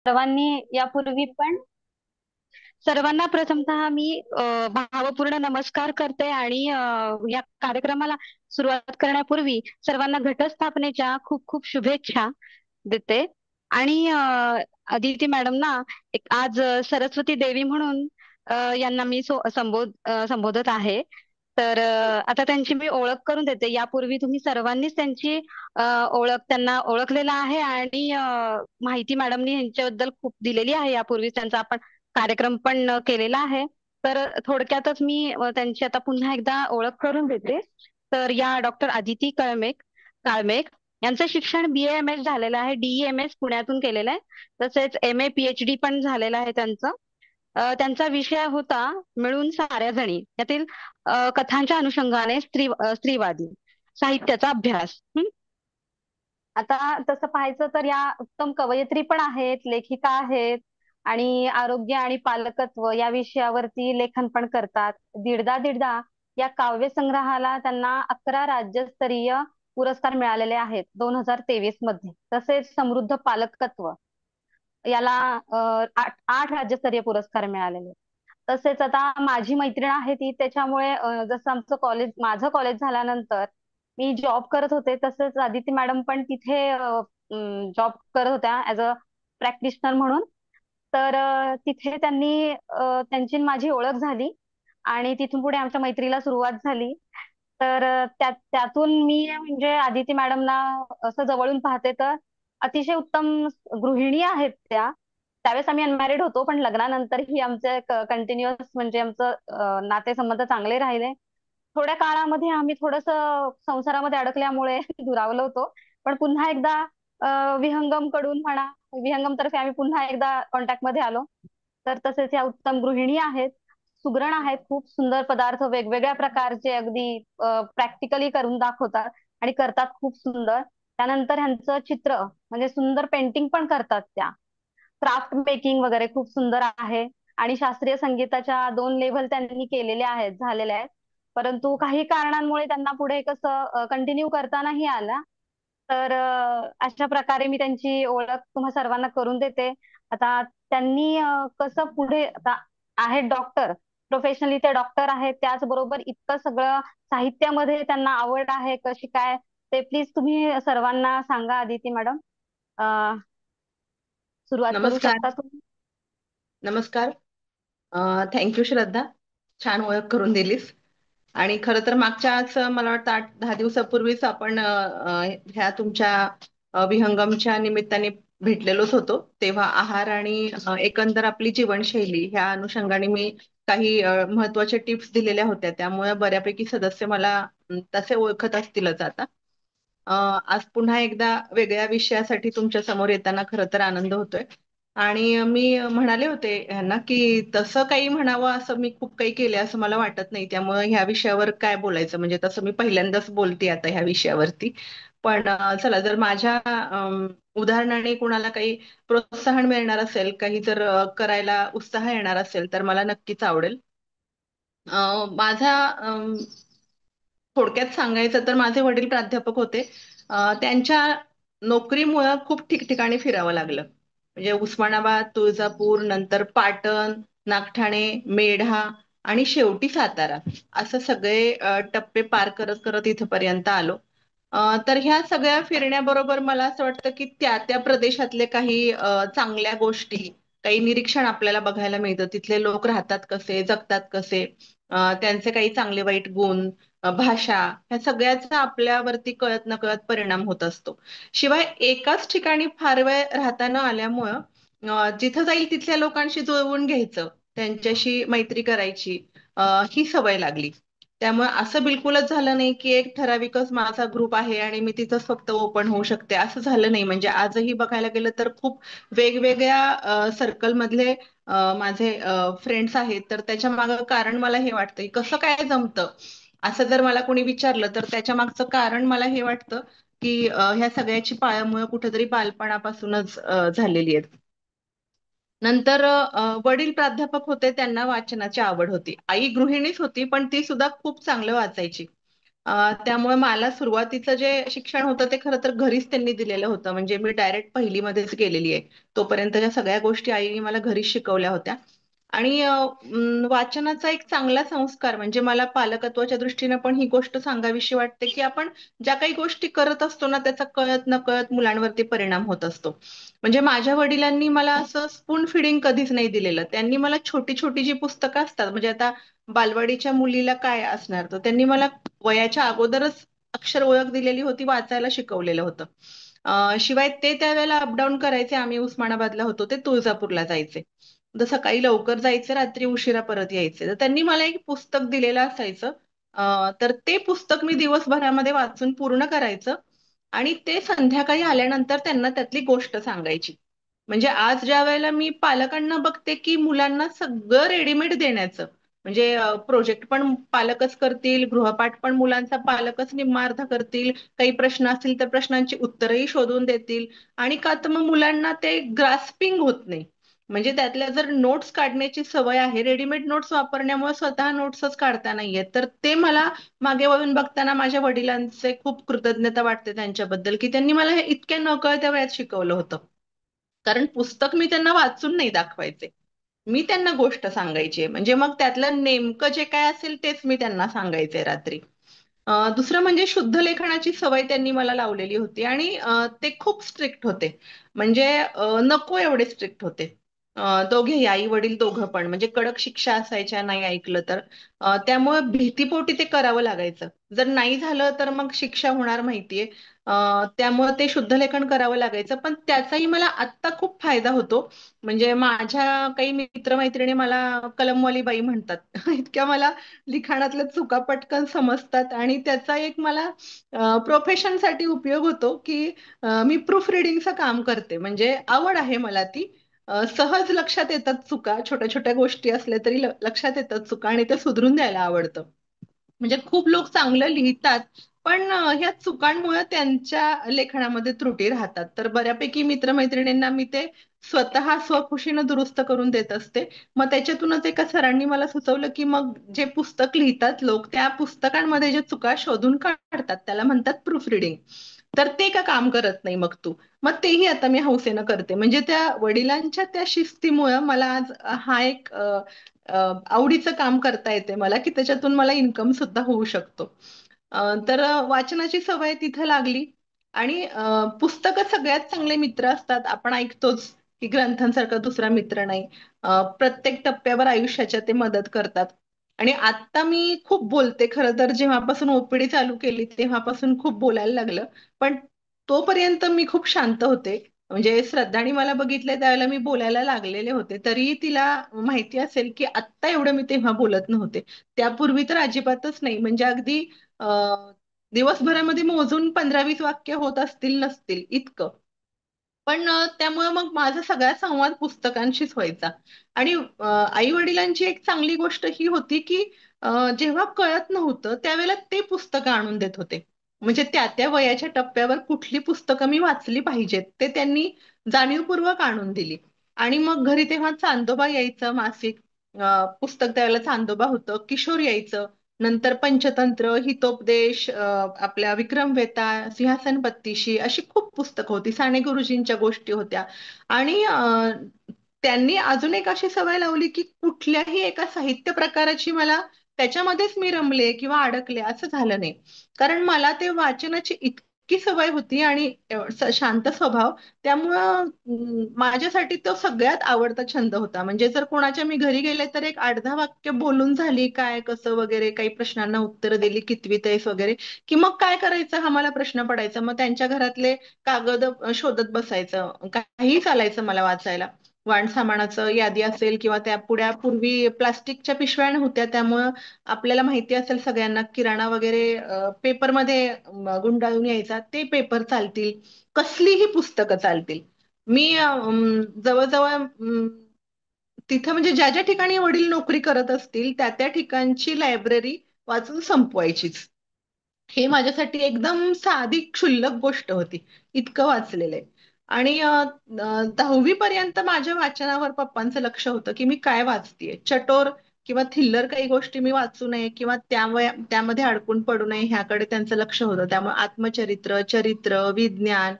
सर्वांनी यापूर्वी पण सर्वांना प्रथमतः मी भावपूर्ण नमस्कार करते आणि या कार्यक्रमाला सुरुवात करण्यापूर्वी सर्वांना घटस्थापनेच्या खूप खूप शुभेच्छा देते. आणि अदिती मॅडम ना एक आज सरस्वती देवी म्हणून यांना मी संबोधत आहे. तर आता त्यांची मी ओळख करून देते. यापूर्वी तुम्ही सर्वांनीच त्यांची ओळख त्यांना ओळखलेला आहे आणि माहिती मॅडमनी यांच्याबद्दल खूप दिलेली आहे. यापूर्वी त्यांचा आपण कार्यक्रम पण केलेला आहे. तर थोडक्यातच मी त्यांची आता पुन्हा एकदा ओळख करून देते. तर या डॉक्टर आदिती काळमेघ यांचं शिक्षण BA MS झालेलं आहे. DEMS पुण्यातून केलेलं आहे. तसेच MA PhD पण झालेलं आहे त्यांचं. त्यांचा विषय होता मिळून साऱ्या जणी यातील कथांच्या अनुषंगाने स्त्रीवादी साहित्याचा अभ्यास. आता तसं पाहायचं तर या उत्तम कवयित्री पण आहेत, लेखिका आहेत आणि आरोग्य आणि पालकत्व या विषयावरती लेखन पण करतात. दीडदा दीडदा या काव्यसंग्रहाला त्यांना 11 राज्यस्तरीय पुरस्कार मिळालेले आहेत 2023 मध्ये. तसेच समृद्ध पालकत्व याला आठ राज्यस्तरीय पुरस्कार मिळालेले. तसेच आता माझी मैत्रीण आहे ती त्याच्यामुळे जसं माझं कॉलेज झाल्यानंतर मी जॉब करत होते, तसंच आदिती मॅडम पण तिथे जॉब करत होत्या ऍज अ प्रॅक्टिशनर म्हणून. तर तिथे त्यांची आणि माझी ओळख झाली आणि तिथून पुढे आमच्या मैत्रीला सुरुवात झाली. तर त्यातून मी म्हणजे आदिती मॅडमना असं जवळून पाहते तर अतिशय उत्तम गृहिणी आहेत त्या. त्यावेळेस आम्ही अनमॅरिड होतो, पण लग्नानंतरही आमचे कंटिन्युअस म्हणजे आमचं नातेसंबंध चांगले राहिले. थोड्या काळामध्ये आम्ही संसारामध्ये अडकल्यामुळे दुरावलो होतो. पण पुन्हा एकदा विहंगम कडून म्हणा, विहंगम तर्फे आम्ही पुन्हा एकदा कॉन्टॅक्ट मध्ये आलो. तर तसेच या उत्तम गृहिणी आहेत, सुगरण आहेत, खूप सुंदर पदार्थ वेगवेगळ्या प्रकारचे अगदी प्रॅक्टिकली करून दाखवतात आणि करतात खूप सुंदर. त्यानंतर ह्यांचं चित्र म्हणजे सुंदर पेंटिंग पण करतात त्या. क्राफ्ट मेकिंग वगैरे खूप सुंदर आहे. आणि शास्त्रीय संगीताच्या 2 लेव्हल त्यांनी केलेल्या आहेत, झालेल्या आहेत. परंतु काही कारणांमुळे त्यांना पुढे कसं कंटिन्यू करता नाही आला. तर अशा प्रकारे मी त्यांची ओळख तुम्हा सर्वांना करून देते. आता त्यांनी कसं पुढे आता आहेत डॉक्टर, प्रोफेशनली ते डॉक्टर आहेत, त्याचबरोबर इतकं सगळं साहित्यामध्ये त्यांना आवड आहे कशी काय, ते प्लीज तुम्ही सर्वांना सांगा आदिती मॅडम. सुरुवात करू नमस्कार. शकता तुम्ही. नमस्कार. थँक्यू श्रद्धा. छान ओळख करून दिलीस. आणि खरं तर मागच्याच मला वाटतं 8-10 दिवसापूर्वीच आपण ह्या तुमच्या विहंगमच्या निमित्ताने भेटलेलोच होतो. तेव्हा आहार आणि एकंदर आपली जीवनशैली ह्या अनुषंगाने मी काही महत्वाचे टिप्स दिलेल्या होत्या. त्यामुळे बऱ्यापैकी सदस्य मला तसे ओळखत असतीलच आता. आज पुन्हा एकदा वेगळ्या विषयासाठी तुमच्या समोर येताना खरं तर आनंद होतोय. आणि मी म्हणाले होते ह्यांना की तसं काही म्हणावं असं मी खूप काही केलं असं मला वाटत नाही. त्यामुळे ह्या विषयावर काय बोलायचं, म्हणजे तसं मी पहिल्यांदाच बोलते आता ह्या विषयावरती. पण चला, जर माझ्या उदाहरणाने कुणाला काही प्रोत्साहन मिळणार असेल, काही जर करायला उत्साह येणार असेल तर मला नक्कीच आवडेल. माझा थोडक्यात सांगायचं तर माझे वडील प्राध्यापक होते. त्यांच्या नोकरीमुळं खूप ठिकठिकाणी फिरावं लागलं. म्हणजे उस्मानाबाद, तुळजापूर, नंतर पाटण, नागठाणे, मेढा आणि शेवटी सातारा, असं सगळे टप्पे पार करत करत इथपर्यंत आलो. तर ह्या सगळ्या फिरण्याबरोबर मला असं वाटतं की त्या त्या प्रदेशातले काही चांगल्या गोष्टी, काही निरीक्षण आपल्याला बघायला मिळतं. तिथले लोक राहतात कसे, जगतात कसे, त्यांचे काही चांगले वाईट गुण, भाषा, ह्या सगळ्याचा आपल्यावरती कळत नकळत परिणाम होत असतो. शिवाय एकाच ठिकाणी फार वेळ राहता न आल्यामुळं जिथं जाईल तिथल्या लोकांशी जुळवून घ्यायचं, त्यांच्याशी मैत्री करायची ही सवय लागली. त्यामुळे असं बिलकुलच झालं नाही की एक ठराविकच माझा ग्रुप आहे आणि मी तिथंच फक्त ओपन होऊ शकते, असं झालं नाही. म्हणजे आजही बघायला गेलं तर खूप वेगवेगळ्या सर्कल मधले माझे फ्रेंड्स आहेत. तर त्याच्या मागं कारण मला हे वाटतं की कसं काय जमतं, असं जर मला कोणी विचारलं तर त्याच्या मागचं कारण मला हे वाटतं की ह्या सगळ्याची पाळंमुळं कुठेतरी बालपणापासूनच झालेली आहेत. नंतर वडील प्राध्यापक होते, त्यांना वाचनाची आवड होती. आई गृहिणीच होती, पण ती सुद्धा खूप चांगलं वाचायची. त्यामुळे मला सुरुवातीचं जे शिक्षण होतं ते खरं तर घरीच त्यांनी दिलेलं होतं. म्हणजे मी डायरेक्ट पहिलीमध्येच गेलेली आहे. तोपर्यंतच्या सगळ्या गोष्टी आईने मला घरीच शिकवल्या होत्या. आणि वाचनाचा एक चांगला संस्कार म्हणजे मला पालकत्वाच्या दृष्टीने पण ही गोष्ट सांगावीशी वाटते, की आपण ज्या काही गोष्टी करत असतो ना त्याचा कळत नकळत मुलांवरती परिणाम होत असतो. म्हणजे माझ्या वडिलांनी मला असं स्पून फिडिंग कधीच नाही दिलेलं. त्यांनी मला छोटी छोटी जी पुस्तकं असतात, म्हणजे आता बालवाडीच्या मुलीला काय असणार, तर त्यांनी मला वयाच्या अगोदरच अक्षर ओळख दिलेली होती, वाचायला शिकवलेलं होतं. शिवाय ते त्यावेळेला अपडाऊन करायचे. आम्ही उस्मानाबादला होतो, ते तुळजापूरला जायचे. तर सकाळी लवकर जायचे, रात्री उशिरा परत यायचे. तर त्यांनी मला एक पुस्तक दिलेलं असायचं. तर ते पुस्तक मी दिवसभरामध्ये वाचून पूर्ण करायचं आणि ते संध्याकाळी आल्यानंतर त्यांना त्यातली गोष्ट सांगायची. म्हणजे आज ज्या वेळेला मी पालकांना बघते की मुलांना सगळं रेडीमेड देण्याचं, म्हणजे प्रोजेक्ट पण पालकच करतील, गृहपाठ पण मुलांचा पालकच निम्मा अर्धा करतील, काही प्रश्न असतील तर प्रश्नांची उत्तरही शोधून देतील, आणि का तर मग मुलांना ते ग्रास्पिंग होत नाही. म्हणजे त्यातल्या जर नोट्स काढण्याची सवय आहे, रेडीमेड नोट्स वापरण्यामुळे स्वतः नोट्सच काढता नाहीयेत, तर ते मला मागे वळून बघताना माझ्या वडिलांचे खूप कृतज्ञता वाटते त्यांच्याबद्दल, की त्यांनी मला हे इतक्या नकळत्या वयात शिकवलं होतं. कारण पुस्तक मी त्यांना वाचून नाही दाखवायचे, मी त्यांना गोष्ट सांगायची. म्हणजे मग त्यातलं नेमकं जे काय असेल तेच मी त्यांना सांगायचे रात्री. दुसरं म्हणजे शुद्ध लेखनाची सवय त्यांनी मला लावलेली होती आणि ते खूप स्ट्रिक्ट होते. म्हणजे नको एवढे स्ट्रिक्ट होते. दोघेही आई वडील दोघं पण, म्हणजे कडक शिक्षा असायच्या नाही ऐकलं तर. त्यामुळे भीतीपोटी ते करावं लागायचं. जर नाही झालं तर मग शिक्षा होणार माहितीये. त्यामुळे ते शुद्ध लेखन करावं लागायचं, पण त्याचाही मला आत्ता खूप फायदा होतो. म्हणजे माझ्या काही मित्रमैत्रिणी मला कलमवाली बाई म्हणतात. इतक्या मला लिखाणातल्या चुका पटकन समजतात आणि त्याचा एक मला प्रोफेशनसाठी उपयोग होतो, की मी प्रूफ रिडिंगचं काम करते. म्हणजे आवड आहे मला ती. सहज लक्षात येतात चुका, छोट्या छोट्या गोष्टी असल्या तरी लक्षात येतात चुका आणि ते सुधरून द्यायला आवडतं. म्हणजे खूप लोक चांगलं लिहितात, पण ह्या चुकांमुळे त्यांच्या लेखनामध्ये त्रुटी राहतात. तर बऱ्यापैकी मित्रमैत्रिणींना मी ते स्वतः स्वखुशीनं दुरुस्त करून देत असते. मग त्याच्यातूनच एका सरांनी मला सुचवलं, की मग जे पुस्तक लिहितात लोक, त्या पुस्तकांमध्ये जे चुका शोधून काढतात त्याला म्हणतात प्रूफ रिडिंग. तर ते का काम करत नाही मग तू? मग तेही आता मी हौसेनं करते. म्हणजे त्या वडिलांच्या त्या शिस्तीमुळं मला आज हा एक आवडीचं काम करता येते मला, की त्याच्यातून मला इन्कम सुद्धा होऊ शकतो. तर वाचनाची सवय तिथं लागली. आणि पुस्तकं सगळ्यात चांगले मित्र असतात, आपण ऐकतोच की ग्रंथांसारखा दुसरा मित्र नाही. प्रत्येक टप्प्यावर आयुष्याच्या ते मदत करतात. आणि आता मी खूप बोलते खरं तर, जेव्हापासून ओपीडी चालू केली तेव्हापासून खूप बोलायला लागलं. पण तोपर्यंत मी खूप शांत होते. म्हणजे श्रद्धानी मला बघितले त्यावेळेला मी बोलायला लागलेले होते, तरी तिला माहिती असेल की आत्ता एवढं मी तेव्हा बोलत नव्हते. त्यापूर्वी तर अजिबातच नाही. म्हणजे अगदी दिवसभरामध्ये मोजून 15-20 वाक्य होत असतील नसतील इतकं. पण त्यामुळे मग माझा सगळा संवाद पुस्तकांशीच व्हायचा. आणि आई वडिलांची एक चांगली गोष्ट ही होती की जेव्हा कळत नव्हतं त्यावेळेला ते पुस्तकं आणून देत होते. म्हणजे त्या त्या वयाच्या टप्प्यावर कुठली पुस्तकं मी वाचली पाहिजेत ते त्यांनी जाणीवपूर्वक आणून दिली. आणि मग घरी तेव्हा चांदोबा यायचं मासिक. पुस्तक त्यावेळेला चांदोबा होतं. किशोर यायचं. नंतर पंचतंत्र, हितोपदेश, आपल्या विक्रमवेता, सिंहासन बत्तीशी, अशी खूप पुस्तकं होती. साने गुरुजींच्या गोष्टी होत्या. आणि त्यांनी अजून एक अशी सवय लावली की कुठल्याही एका साहित्य प्रकाराची मला त्याच्यामध्येच मी रमले किंवा अडकले असं झालं नाही. कारण मला ते वाचनाची इतकी सवय होती आणि शांत स्वभाव, त्यामुळं माझ्यासाठी तो सगळ्यात आवडता छंद होता. म्हणजे जर कोणाच्या मी घरी गेले तर एक 8-10 वाक्य बोलून झाली, काय कसं वगैरे, काही प्रश्नांना उत्तर दिली, कितवीत आहेस वगैरे, की मग काय करायचं हा मला प्रश्न पडायचा. मग त्यांच्या घरातले कागद शोधत बसायचं, काही चालायचं मला वाचायला. वाणसामानाचं यादी असेल किंवा त्या पुढ्या पूर्वी प्लास्टिकच्या पिशव्या होत्या, त्यामुळं आपल्याला माहिती असेल सगळ्यांना किराणा वगैरे पेपरमध्ये गुंडाळून यायचा, ते पेपर चालतील, कसलीही पुस्तकं चालतील. मी जवळजवळ तिथं म्हणजे ज्या ज्या ठिकाणी वडील नोकरी करत असतील त्या त्या ठिकाणची लायब्ररी वाचून संपवायचीच. हे माझ्यासाठी एकदम साधी क्षुल्लक गोष्ट होती. इतकं वाचलेलं आहे. आणि 10वी पर्यंत माझ्या वाचनावर पप्पांचं लक्ष होतं की मी काय वाचतेय. चटोर किंवा थिल्लर काही गोष्टी मी वाचू नये किंवा त्यामध्ये अडकून पडू नये ह्याकडे त्यांचं लक्ष होतं. त्यामुळे आत्मचरित्र, चरित्र, विज्ञान,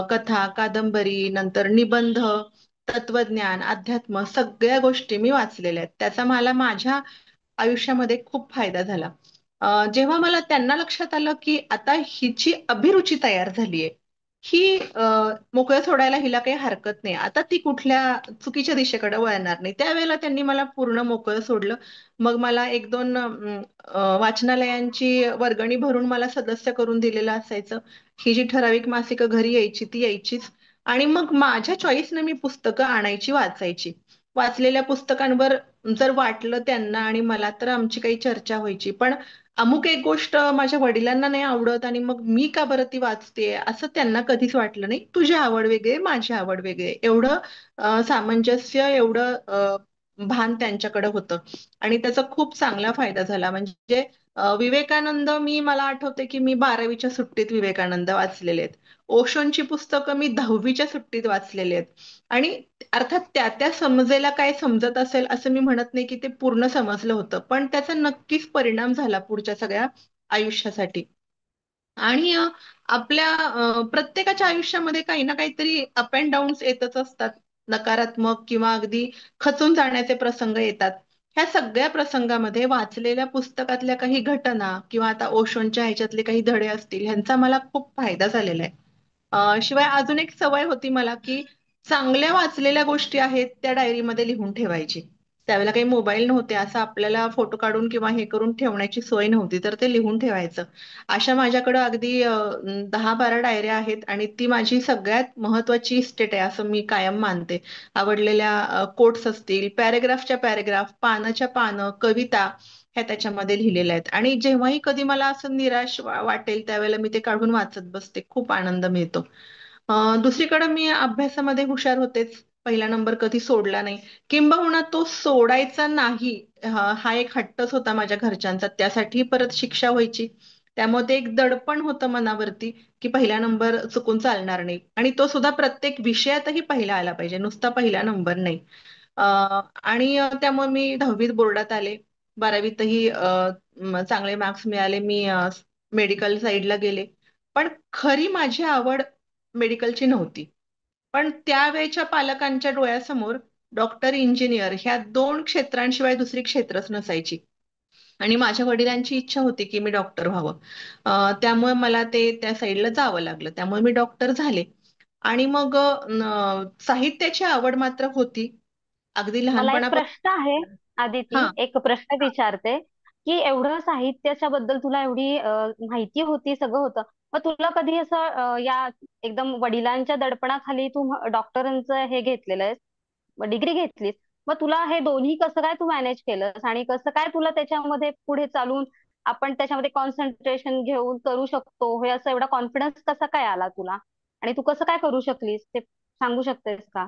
कथा, कादंबरी, नंतर निबंध, तत्वज्ञान, अध्यात्म सगळ्या गोष्टी मी वाचलेल्या आहेत. त्याचा मला माझ्या आयुष्यामध्ये खूप फायदा झाला. जेव्हा मला त्यांना लक्षात आलं की आता हिची अभिरुची तयार झालीये, ही मोकळं सोडायला हिला काही हरकत नाही, आता ती कुठल्या चुकीच्या दिशेकडे वळणार नाही, त्यावेळेला त्यांनी मला पूर्ण मोकळं सोडलं. मग मला एक दोन वाचनालयांची वर्गणी भरून मला सदस्य करून दिलेलं असायचं. ही जी ठराविक मासिकं घरी यायची ती यायचीच. आणि मग माझ्या चॉईसनं मी पुस्तकं आणायची, वाचायची. वाचलेल्या पुस्तकांवर जर वाटलं त्यांना आणि मला तर आमची काही चर्चा व्हायची. पण अमुक एक गोष्ट माझ्या वडिलांना नाही आवडत आणि मग मी का बरं ती वाचते असं त्यांना कधीच वाटलं नाही. तुझी आवड वेगळी, माझी आवड वेगळी, एवढं सामंजस्य, एवढं भान त्यांच्याकडे होतं. आणि त्याचा खूप चांगला फायदा झाला. म्हणजे विवेकानंद, मला आठवते की मी 12वीच्या सुट्टीत विवेकानंद वाचलेले आहेत. ओशोंची पुस्तकं मी 10वीच्या सुट्टीत वाचलेली आहेत. आणि अर्थात त्या त्या समजेला काय समजत असेल असं मी म्हणत नाही की ते पूर्ण समजलं होतं, पण त्याचा नक्कीच परिणाम झाला पुढच्या सगळ्या आयुष्यासाठी. आणि आपल्या प्रत्येकाच्या आयुष्यामध्ये काही ना काहीतरी अप अँड डाऊन्स येतच असतात. नकारात्मक किंवा अगदी खचून जाण्याचे प्रसंग येतात. ह्या सगळ्या प्रसंगामध्ये वाचलेल्या पुस्तकातल्या काही घटना किंवा आता ओशोंच्या ह्याच्यातले काही धडे असतील, ह्यांचा मला खूप फायदा झालेला आहे. शिवाय अजून एक सवय होती मला की चांगल्या वाचलेल्या गोष्टी आहेत त्या डायरीमध्ये लिहून ठेवायची. त्यावेळेला काही मोबाईल नव्हते, असं आपल्याला फोटो काढून किंवा हे करून ठेवण्याची सोय नव्हती, तर ते लिहून ठेवायचं. अशा माझ्याकडे अगदी 10-12 डायऱ्या आहेत आणि ती माझी सगळ्यात महत्वाची इस्टेट आहे असं मी कायम मानते. आवडलेल्या कोट्स असतील, पॅरेग्राफच्या पॅरेग्राफ, पानाच्या पानं, कविता, ह्या त्याच्यामध्ये लिहिलेल्या आहेत. आणि जेव्हाही कधी मला असं निराश वाटेल त्यावेळेला मी ते काढून वाचत बसते, खूप आनंद मिळतो. दुसरीकडे मी अभ्यासामध्ये हुशार होतेच, पहिला नंबर कधी सोडला नाही. किंबहुना तो सोडायचा नाही, हा एक हट्टच होता माझ्या घरच्यांचा, त्यासाठी परत शिक्षा व्हायची. त्यामुळे ते एक दडपण होतं मनावरती की पहिला नंबर चुकून चालणार नाही, आणि तो सुद्धा प्रत्येक विषयातही पहिला आला पाहिजे, नुसता पहिला नंबर नाही. आणि त्यामुळे मी 10वीत बोर्डात आले. 12वीतही चांगले मार्क्स मिळाले. मी मेडिकल साईडला गेले. पण खरी माझी आवड मेडिकलची नव्हती. पण त्यावेळेच्या पालकांच्या डोळ्यासमोर डॉक्टर, इंजिनियर ह्या दोन क्षेत्रांशिवाय दुसरी क्षेत्रच नसायची. आणि माझ्या वडिलांची इच्छा होती की मी डॉक्टर व्हावं. त्यामुळे मला ते त्या साईडला जावं लागलं. त्यामुळे मी डॉक्टर झाले. आणि मग साहित्याची आवड मात्र होती अगदी मला एक प्रश्न आहे, लहानपणापासून. आदिती, हा. एक प्रश्न विचारते, की एवढं साहित्याच्या बद्दल तुला एवढी माहिती होती, सगळं होतं, मग तुला कधी असं या एकदम वडिलांच्या दडपणाखाली तू डॉक्टरांचं हे घेतलेलं आहे, डिग्री घेतलीस, मग तुला हे दोन्ही कसं काय तू मॅनेज केलंस आणि कसं काय तुला त्याच्यामध्ये पुढे चालून आपण त्याच्यामध्ये कॉन्सन्ट्रेशन घेऊन करू शकतो, हे असं एवढा कॉन्फिडन्स कसा काय आला तुला आणि तू कसं काय करू शकलीस ते सांगू शकतेस का?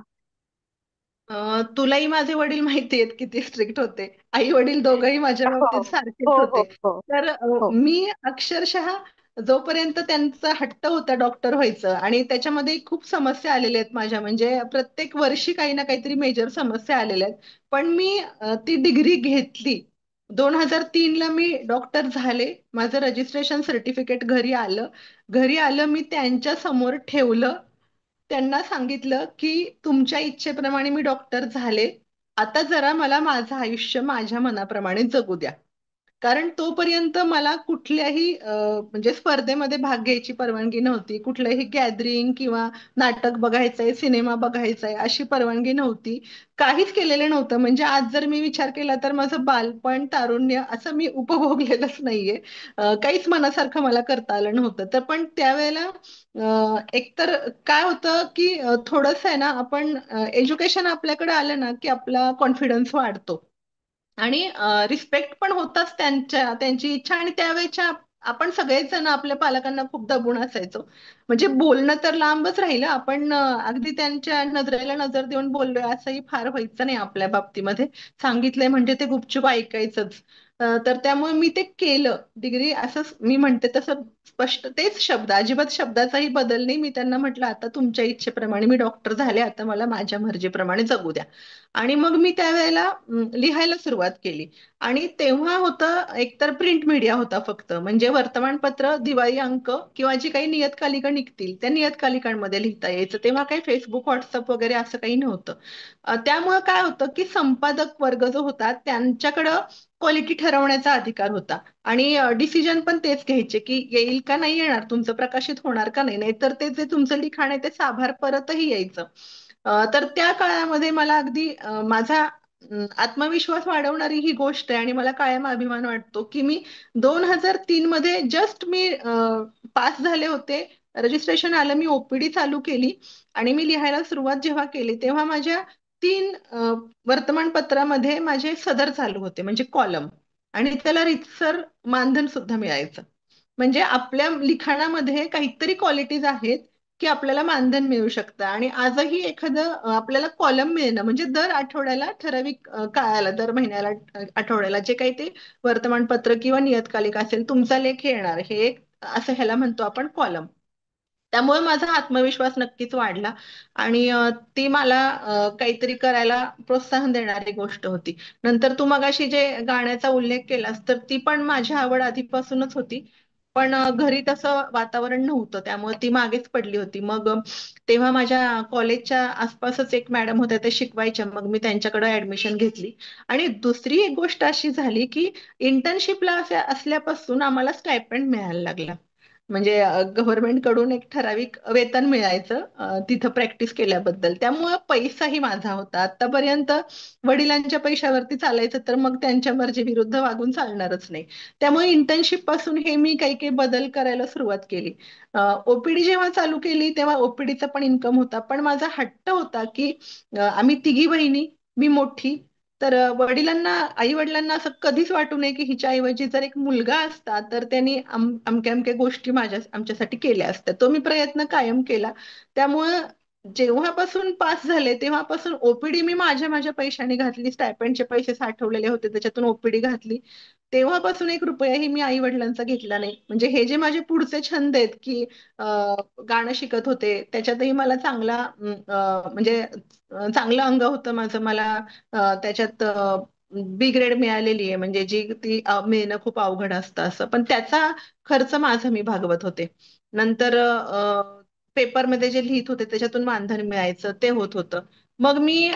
तुलाही माझे वडील माहिती आहेत किती स्ट्रिक्ट होते. आई वडील दोघंही माझ्या हो बाबतीत सारखेच हो हो होते. हो तर हो. मी अक्षरशः जोपर्यंत त्यांचा हट्ट होता डॉक्टर व्हायचं, आणि त्याच्यामध्ये खूप समस्या आलेल्या आहेत माझ्या, म्हणजे प्रत्येक वर्षी काही ना काहीतरी मेजर समस्या आलेल्या आहेत. पण मी ती डिग्री घेतली. 2003ला मी डॉक्टर झाले. माझं रजिस्ट्रेशन सर्टिफिकेट घरी आलं. घरी आलं, मी त्यांच्या समोर ठेवलं. त्यांना सांगितलं की तुमच्या इच्छेप्रमाणे मी डॉक्टर झाले. आता जरा मला माझं आयुष्य माझ्या मनाप्रमाणे जगू द्या. कारण तोपर्यंत मला कुठल्याही म्हणजे स्पर्धेमध्ये भाग घ्यायची परवानगी नव्हती. कुठलंही गॅदरिंग किंवा नाटक बघायचंय, सिनेमा बघायचाय अशी परवानगी नव्हती. काहीच केलेलं नव्हतं. म्हणजे आज जर मी विचार केला तर माझं बालपण, तारुण्य असं मी उपभोगलेलंच नाहीये. काहीच मनासारखं मला करता आलं नव्हतं. तर पण त्यावेळेला एकतर काय होतं की थोडंसं आहे ना, आपण एज्युकेशन आपल्याकडे आलं ना की आपला कॉन्फिडन्स वाढतो. आणि रिस्पेक्ट पण होताच त्यांची इच्छा. आणि त्यावेळेच्या आपण सगळेच जण आपल्या पालकांना खूप दबून असायचो. म्हणजे बोलणं तर लांबच राहिलं, आपण अगदी त्यांच्या नजरेला नजर देऊन बोललोय असंही फार व्हायचं नाही आपल्या बाबतीमध्ये. सांगितलंय म्हणजे ते गुपचूप ऐकायचंच. तर त्यामुळे मी ते केलं. डिग्री असं मी म्हणते तसं स्पष्ट तेच शब्द, अजिबात शब्दाचाही बदल नाही. मी त्यांना म्हटलं आता तुमच्या इच्छेप्रमाणे मी डॉक्टर झाले, आता मला माझ्या मर्जीप्रमाणे जगू द्या. आणि मग मी त्यावेळेला लिहायला सुरुवात केली. आणि तेव्हा होतं एकतर प्रिंट मीडिया होता फक्त, म्हणजे वर्तमानपत्र, दिवाळी अंक किंवा जी काही नियतकालिका निघतील त्या नियतकालिकांमध्ये लिहिता यायचं. तेव्हा काही फेसबुक, व्हॉट्सअप वगैरे असं काही नव्हतं. त्यामुळे काय होतं की संपादक वर्ग जो होता त्यांच्याकडं क्वालिटी ठरवण्याचा अधिकार होता. आणि डिसिजन पण तेच घ्यायचे की येईल का नाही येणार, तुमचं प्रकाशित होणार का नाही, नाहीतर ते जे तुमचं लिखाण आहे ते साभार परतही यायचं. तर त्या काळामध्ये मला अगदी माझा आत्मविश्वास वाढवणारी ही गोष्ट आहे. आणि मला कायम अभिमान वाटतो की मी 2003 मध्ये जस्ट मी पास झाले होते. रजिस्ट्रेशन आलं, मी ओपीडी चालू केली आणि मी लिहायला सुरुवात जेव्हा केली तेव्हा माझ्या 3 वर्तमानपत्रामध्ये माझे सदर चालू होते, म्हणजे कॉलम. आणि त्याला रीतसर मानधन सुद्धा मिळायचं. म्हणजे आपल्या लिखाणामध्ये काहीतरी क्वालिटीज आहेत की आपल्याला मानधन मिळू शकतं. आणि आजही एखादं आपल्याला कॉलम मिळणं म्हणजे दर आठवड्याला ठराविक काळाला, दर महिन्याला, आठवड्याला जे काही ते वर्तमानपत्र किंवा नियतकालिक असेल तुमचा लेख येणार, हे एक असं ह्याला म्हणतो आपण कॉलम. त्यामुळे माझा आत्मविश्वास नक्कीच वाढला. आणि ती मला काहीतरी करायला प्रोत्साहन देणारी गोष्ट होती. नंतर तू मगाशी जे गाण्याचा उल्लेख केलास तर ती पण माझी आवड आधीपासूनच होती. पण घरी तसं वातावरण नव्हतं त्यामुळे ती मागेच पडली होती. मग तेव्हा माझ्या कॉलेजच्या आसपासच एक मॅडम होत्या, ते शिकवायच्या, मग मी त्यांच्याकडे ऍडमिशन घेतली. आणि दुसरी एक गोष्ट अशी झाली की इंटर्नशिपला असल्यापासून आम्हाला स्टायपेंड मिळायला लागला. म्हणजे गव्हर्नमेंट कडून एक ठराविक वेतन मिळायचं तिथं प्रॅक्टिस केल्याबद्दल. त्यामुळं पैसाही माझा होता. आतापर्यंत वडिलांच्या पैशावरती चालायचं तर मग त्यांच्या मर्जीविरुद्ध वागून चालणारच नाही. त्यामुळे इंटर्नशिप पासून हे मी काही काही बदल करायला सुरुवात केली. ओपीडी जेव्हा चालू केली तेव्हा ओपीडीचा पण इन्कम होता, पण माझा हट्ट होता की आम्ही तिघी बहिणी, मी मोठी, तर वडिलांना, आई वडिलांना असं कधीच वाटू नये की हिच्या ऐवजी जर एक मुलगा असता तर त्यांनी अमक्या अमक्या गोष्टी आमच्यासाठी केल्या असत्या. तो मी प्रयत्न कायम केला. त्यामुळं जेव्हापासून पास झाले तेव्हापासून ओपीडी मी माझ्या माझ्या पैशाने घातली. स्टायपेंडचे पैसे साठवलेले होते त्याच्यातून ओपीडी घातली. तेव्हापासून एक रुपयाही मी आई वडिलांचा घेतला नाही. म्हणजे हे जे माझे पुढचे छंद आहेत की गाणं शिकत होते त्याच्यातही मला चांगला म्हणजे चांगलं अंग होतं माझं. मला त्याच्यात बी ग्रेड मिळालेली आहे, म्हणजे जी ती मिळणं खूप अवघड असतं असं. पण त्याचा खर्च माझा मी भागवत होते. नंतर पेपरमध्ये जे लिहित होते त्याच्यातून मानधन मिळायचं, ते होत होतं. मग मी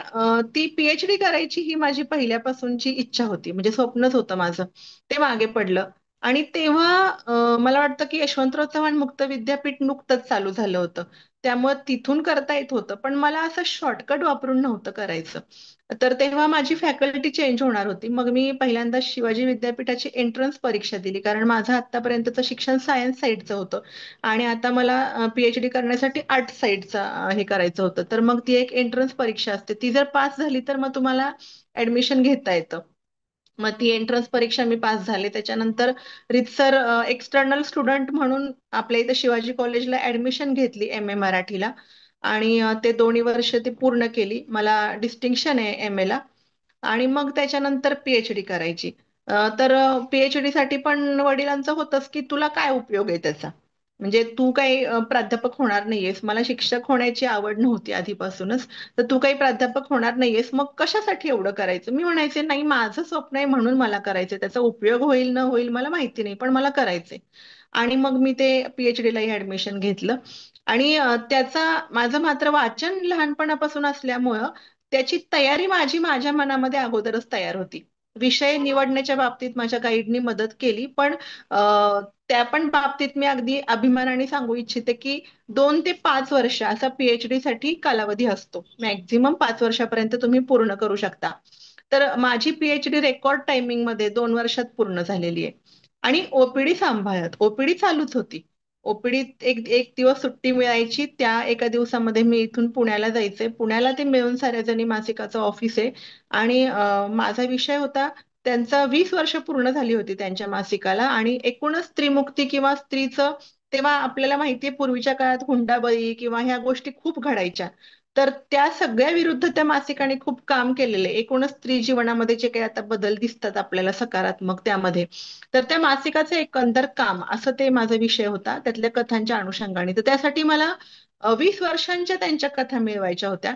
ती पीएचडी करायची ही माझी पहिल्यापासूनची इच्छा होती, म्हणजे स्वप्नच होतं माझं. ते मागे पडलं. आणि तेव्हा मला वाटतं की यशवंतराव चव्हाण मुक्त विद्यापीठ नुकतंच चालू झालं होतं. त्यामुळे तिथून करता येत होतं, पण मला असं शॉर्टकट वापरून नव्हतं करायचं. तर तेव्हा माझी फॅकल्टी चेंज होणार होती. मग मी पहिल्यांदा शिवाजी विद्यापीठाची एंट्रन्स परीक्षा दिली, कारण माझं आतापर्यंतचं शिक्षण सायन्स साईडचं होतं. आणि आता मला पीएचडी करण्यासाठी आर्ट साईडचं हे करायचं होतं. तर मग ती एक एंट्रन्स परीक्षा असते, ती जर पास झाली तर मग तुम्हाला ऍडमिशन घेता येतं. मग ती एंट्रन्स परीक्षा मी पास झाले. त्याच्यानंतर रितसर एक्सटर्नल स्टुडंट म्हणून आपल्या इथं शिवाजी कॉलेजला ऍडमिशन घेतली एम ए मराठीला. आणि ते 2 वर्ष ती पूर्ण केली. मला डिस्टिंक्शन आहे एम ए ला. आणि मग त्याच्यानंतर पीएचडी करायची. तर पीएचडी साठी पण वडिलांचं होतंच की तुला काय उपयोग आहे त्याचा, म्हणजे तू काही प्राध्यापक होणार नाहीयेस. मला शिक्षक होण्याची आवड नव्हती आधीपासूनच. तर तू काही प्राध्यापक होणार नाहीयेस, मग कशासाठी एवढं करायचं. मी म्हणायचे नाही, माझं स्वप्न आहे म्हणून मला करायचंय, त्याचा उपयोग होईल न होईल मला माहिती नाही, पण मला करायचंय. आणि मग मी ते पीएचडी लाही ऍडमिशन घेतलं. आणि त्याचा माझं मात्र वाचन लहानपणापासून असल्यामुळं त्याची तयारी माझी माझ्या मनामध्ये अगोदरच तयार होती. विषय निवडण्याच्या बाबतीत माझ्या गाईडनी मदत केली, पण त्या पण बाबतीत मी अगदी अभिमानाने सांगू इच्छिते की 2 ते 5 वर्ष असा पीएचडी साठी कालावधी असतो. मॅक्झिमम 5 वर्षापर्यंत तुम्ही पूर्ण करू शकता. तर माझी पीएचडी रेकॉर्ड टायमिंग मध्ये 2 वर्षात पूर्ण झालेली आहे. आणि ओपीडी सांभाळत ओपीडी चालूच होती. ओपीडीत एक एक दिवस सुट्टी मिळायची, त्या एका दिवसामध्ये मी इथून पुण्याला जायचे. पुण्याला ते मिळून साऱ्याजणी मासिकाचं ऑफिस आहे. आणि माझा विषय होता, त्यांचा 20 वर्ष पूर्ण झाली होती त्यांच्या मासिकाला. आणि एकूणच स्त्रीमुक्ती किंवा स्त्रीचं तेव्हा आपल्याला माहितीये पूर्वीच्या काळात हुंडाबळी किंवा ह्या गोष्टी खूप घडायच्या. तर त्या सगळ्या विरुद्ध त्या मासिकाने खूप काम केलेले. एकूणच स्त्री जीवनामध्ये जे काही आता बदल दिसतात आपल्याला सकारात्मक त्यामध्ये, तर त्या मासिकाचं एकंदर काम असं ते माझा विषय होता त्यातल्या कथांच्या अनुषंगाने. तर त्यासाठी मला 20 वर्षांच्या त्यांच्या कथा मिळवायच्या होत्या.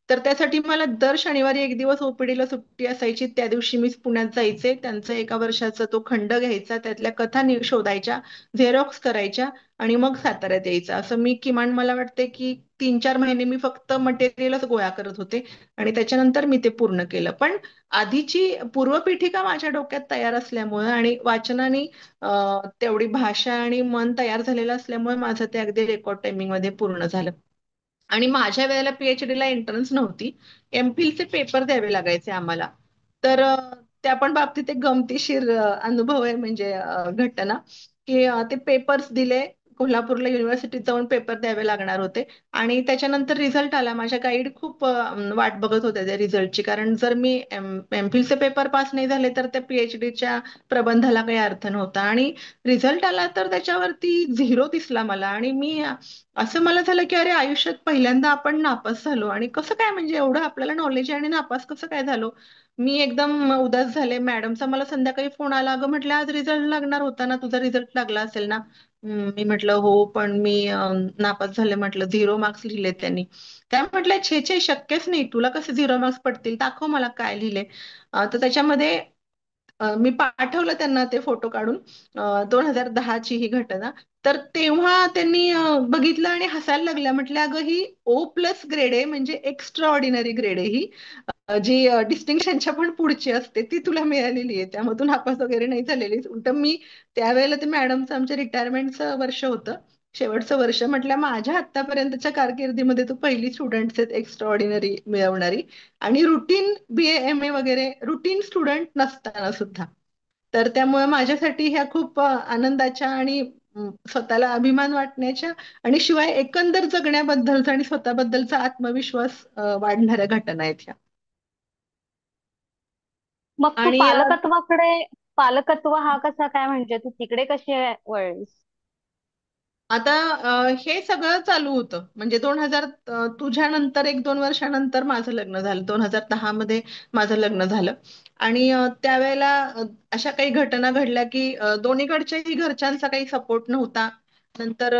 तर त्यासाठी मला दर शनिवारी एक दिवस ओपीडीला सुट्टी असायची. त्या दिवशी मी पुण्यात जायचे, त्यांचा 1 वर्षाचा तो खंड घ्यायचा, त्यातल्या कथा शोधायच्या, झेरॉक्स करायच्या आणि मग साताऱ्यात यायचं. असं मी किमान मला वाटते की 3-4 महिने मी फक्त मटेरियलच गोळा करत होते आणि त्याच्यानंतर मी ते पूर्ण केलं. पण आधीची पूर्वपीठिका माझ्या डोक्यात तयार असल्यामुळे आणि वाचनाने तेवढी भाषा आणि मन तयार झालेलं असल्यामुळे माझं ते अगदी रेकॉर्ड टायमिंग मध्ये पूर्ण झालं. आणि माझ्या वेळेला पीएचडीला एंट्रन्स नव्हती, एमफिलचे पेपर द्यावे लागायचे आम्हाला. तर त्या पण बाबतीत एक गमतीशीर अनुभव आहे, म्हणजे घटना, की ते पेपर्स दिले. कोल्हापूरला युनिव्हर्सिटीत जाऊन पेपर द्यावे लागणार होते आणि त्याच्यानंतर रिझल्ट आला. माझ्या गाईड खूप वाट बघत होत्या त्या रिझल्टची, कारण जर मी एमफिलचे पेपर पास नाही झाले तर त्या पीएचडीच्या प्रबंधाला काही अर्थ नव्हता. आणि रिझल्ट आला तर त्याच्यावरती 0 दिसला मला. आणि मी असं मला झालं की अरे, आयुष्यात पहिल्यांदा आपण नापास झालो आणि कसं काय, म्हणजे एवढं आपल्याला नॉलेज आहे आणि नापास कसं काय झालो. मी एकदम उदास झाले. मॅडमचा मला संध्याकाळी फोन आला, अगं म्हटलं आज रिझल्ट लागणार होता ना, तुझा रिझल्ट लागला असेल ना. मी म्हटलं हो, पण मी नापास झाले म्हटलं, 0 मार्क्स लिहिले त्यांनी. त्या म्हटलं छे छे, शक्यच नाही, तुला कसे 0 मार्क्स पडतील, दाखव मला काय लिहिले. तर त्याच्यामध्ये मी पाठवलं त्यांना ते फोटो काढून. 2010ची ही घटना. तर तेव्हा त्यांनी बघितलं आणि हसायला लागल्या. म्हटल्या अगं, ही O+ ग्रेड आहे, म्हणजे एक्स्ट्रा ऑर्डिनरी ग्रेड आहे ही. जी डिस्टिंक्शनच्या पण पुढची असते ती तुला मिळालेली आहे, त्यामधून नापास वगैरे नाही झालेली. उलट मी त्यावेळेला ते मॅडमचं आमच्या रिटायरमेंटचं वर्ष होतं, शेवटचं वर्ष. म्हटलं माझ्या आतापर्यंतच्या कारकिर्दीमध्ये तू पहिली स्टुडंट आहेत एक्स्ट्रा ऑर्डिनरी मिळवणारी, आणि रुटीन BA MA वगैरे रुटीन स्टुडंट नसताना सुद्धा. तर त्यामुळे माझ्यासाठी ह्या खूप आनंदाच्या आणि स्वतःला अभिमान वाटण्याच्या आणि शिवाय एकंदर जगण्याबद्दलचा आणि स्वतःबद्दलचा आत्मविश्वास वाढणाऱ्या घटना आहेत ह्या. मग तू आणि पालकत्वाकडे, पालकत्व हा कसा काय, म्हणजे तू तिकडे कशी वळलीस? आता हे सगळं चालू होतं म्हणजे 2000, तुझ्या नंतर 1-2 वर्षानंतर माझं लग्न झालं. 2010 मध्ये माझं लग्न झालं. आणि त्यावेळेला अशा काही घटना घडल्या की दोन्हीकडच्याही घरच्यांचा काही सपोर्ट नव्हता. नंतर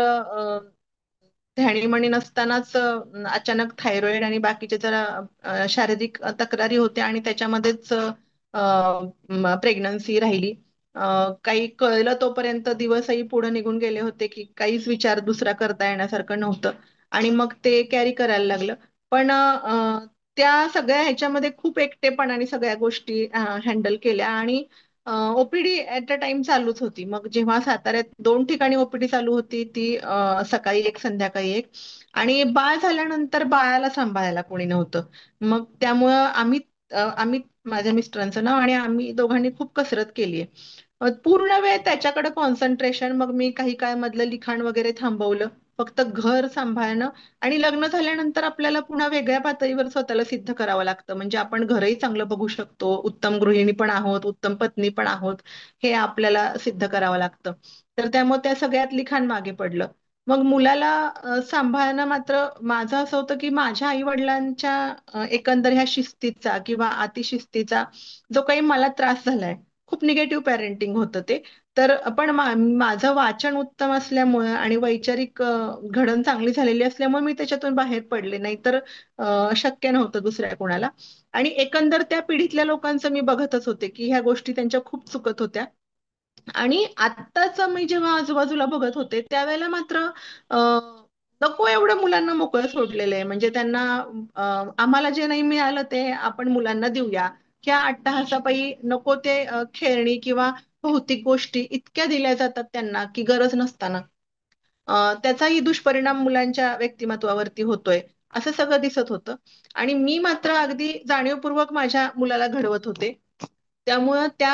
ध्यानीमणी नसतानाच अचानक थायरॉइड आणि बाकीच्या जरा शारीरिक तक्रारी होत्या आणि त्याच्यामध्येच प्रेग्नन्सी राहिली. काही कळलं तोपर्यंत दिवसही पुढे निघून गेले होते की काहीच विचार दुसरा करता येण्यासारखं नव्हतं. आणि मग ते कॅरी करायला लागलं. पण त्या सगळ्या ह्याच्यामध्ये खूप एकटेपणाने सगळ्या गोष्टी हँडल केल्या. आणि ओपीडी ऍट अ टाइम चालूच होती. मग जेव्हा साताऱ्यात 2 ठिकाणी ओपीडी चालू होती, ती सकाळी एक संध्याकाळी एक. आणि बाळ झाल्यानंतर बाळाला सांभाळायला कोणी नव्हतं. मग त्यामुळं आम्ही माझ्या मिस्टरांचं नाव आणि आम्ही दोघांनी खूप कसरत केली. पूर्ण वेळ त्याच्याकडे कॉन्सन्ट्रेशन. मग मी काही काळ मधलं लिखाण वगैरे थांबवलं, फक्त घर सांभाळणं. आणि लग्न झाल्यानंतर आपल्याला पुन्हा वेगळ्या पातळीवर स्वतःला सिद्ध करावं लागतं. म्हणजे आपण घरही चांगलं बघू शकतो, उत्तम गृहिणी पण आहोत, उत्तम पत्नी पण आहोत, हे आपल्याला सिद्ध करावं लागतं. तर त्यामुळे त्या सगळ्यात लिखाण मागे पडलं. मग मुलाला सांभाळणं मात्र माझं असं होतं की माझ्या आई वडिलांच्या एकंदर ह्या शिस्तीचा किंवा अतिशिस्तीचा जो काही मला त्रास झालाय, खूप निगेटिव्ह पॅरेंटिंग होतं ते. तर पण माझं वाचन उत्तम असल्यामुळे आणि वैचारिक घडण चांगली झालेली असल्यामुळे मी त्याच्यातून बाहेर पडले, नाही तर शक्य नव्हतं दुसऱ्या कोणाला. आणि एकंदर त्या पिढीतल्या लोकांचं मी बघतच होते की ह्या गोष्टी त्यांच्या खूप चुकत होत्या. आणि आत्ताच मी जेव्हा आजूबाजूला बघत होते त्यावेळेला मात्र नको एवढं मुलांना मोकळं सोडलेलं आहे. म्हणजे त्यांना आम्हाला जे नाही मिळालं ते आपण मुलांना देऊया, ह्या अट्टहासापायी नको ते खेळणी किंवा भौतिक गोष्टी इतक्या दिल्या जातात त्यांना की गरज नसताना. त्याचाही दुष्परिणाम मुलांच्या व्यक्तिमत्वावरती होतोय, असं सगळं दिसत होतं. आणि मी मात्र अगदी जाणीवपूर्वक माझ्या मुलाला घडवत होते. त्यामुळं त्या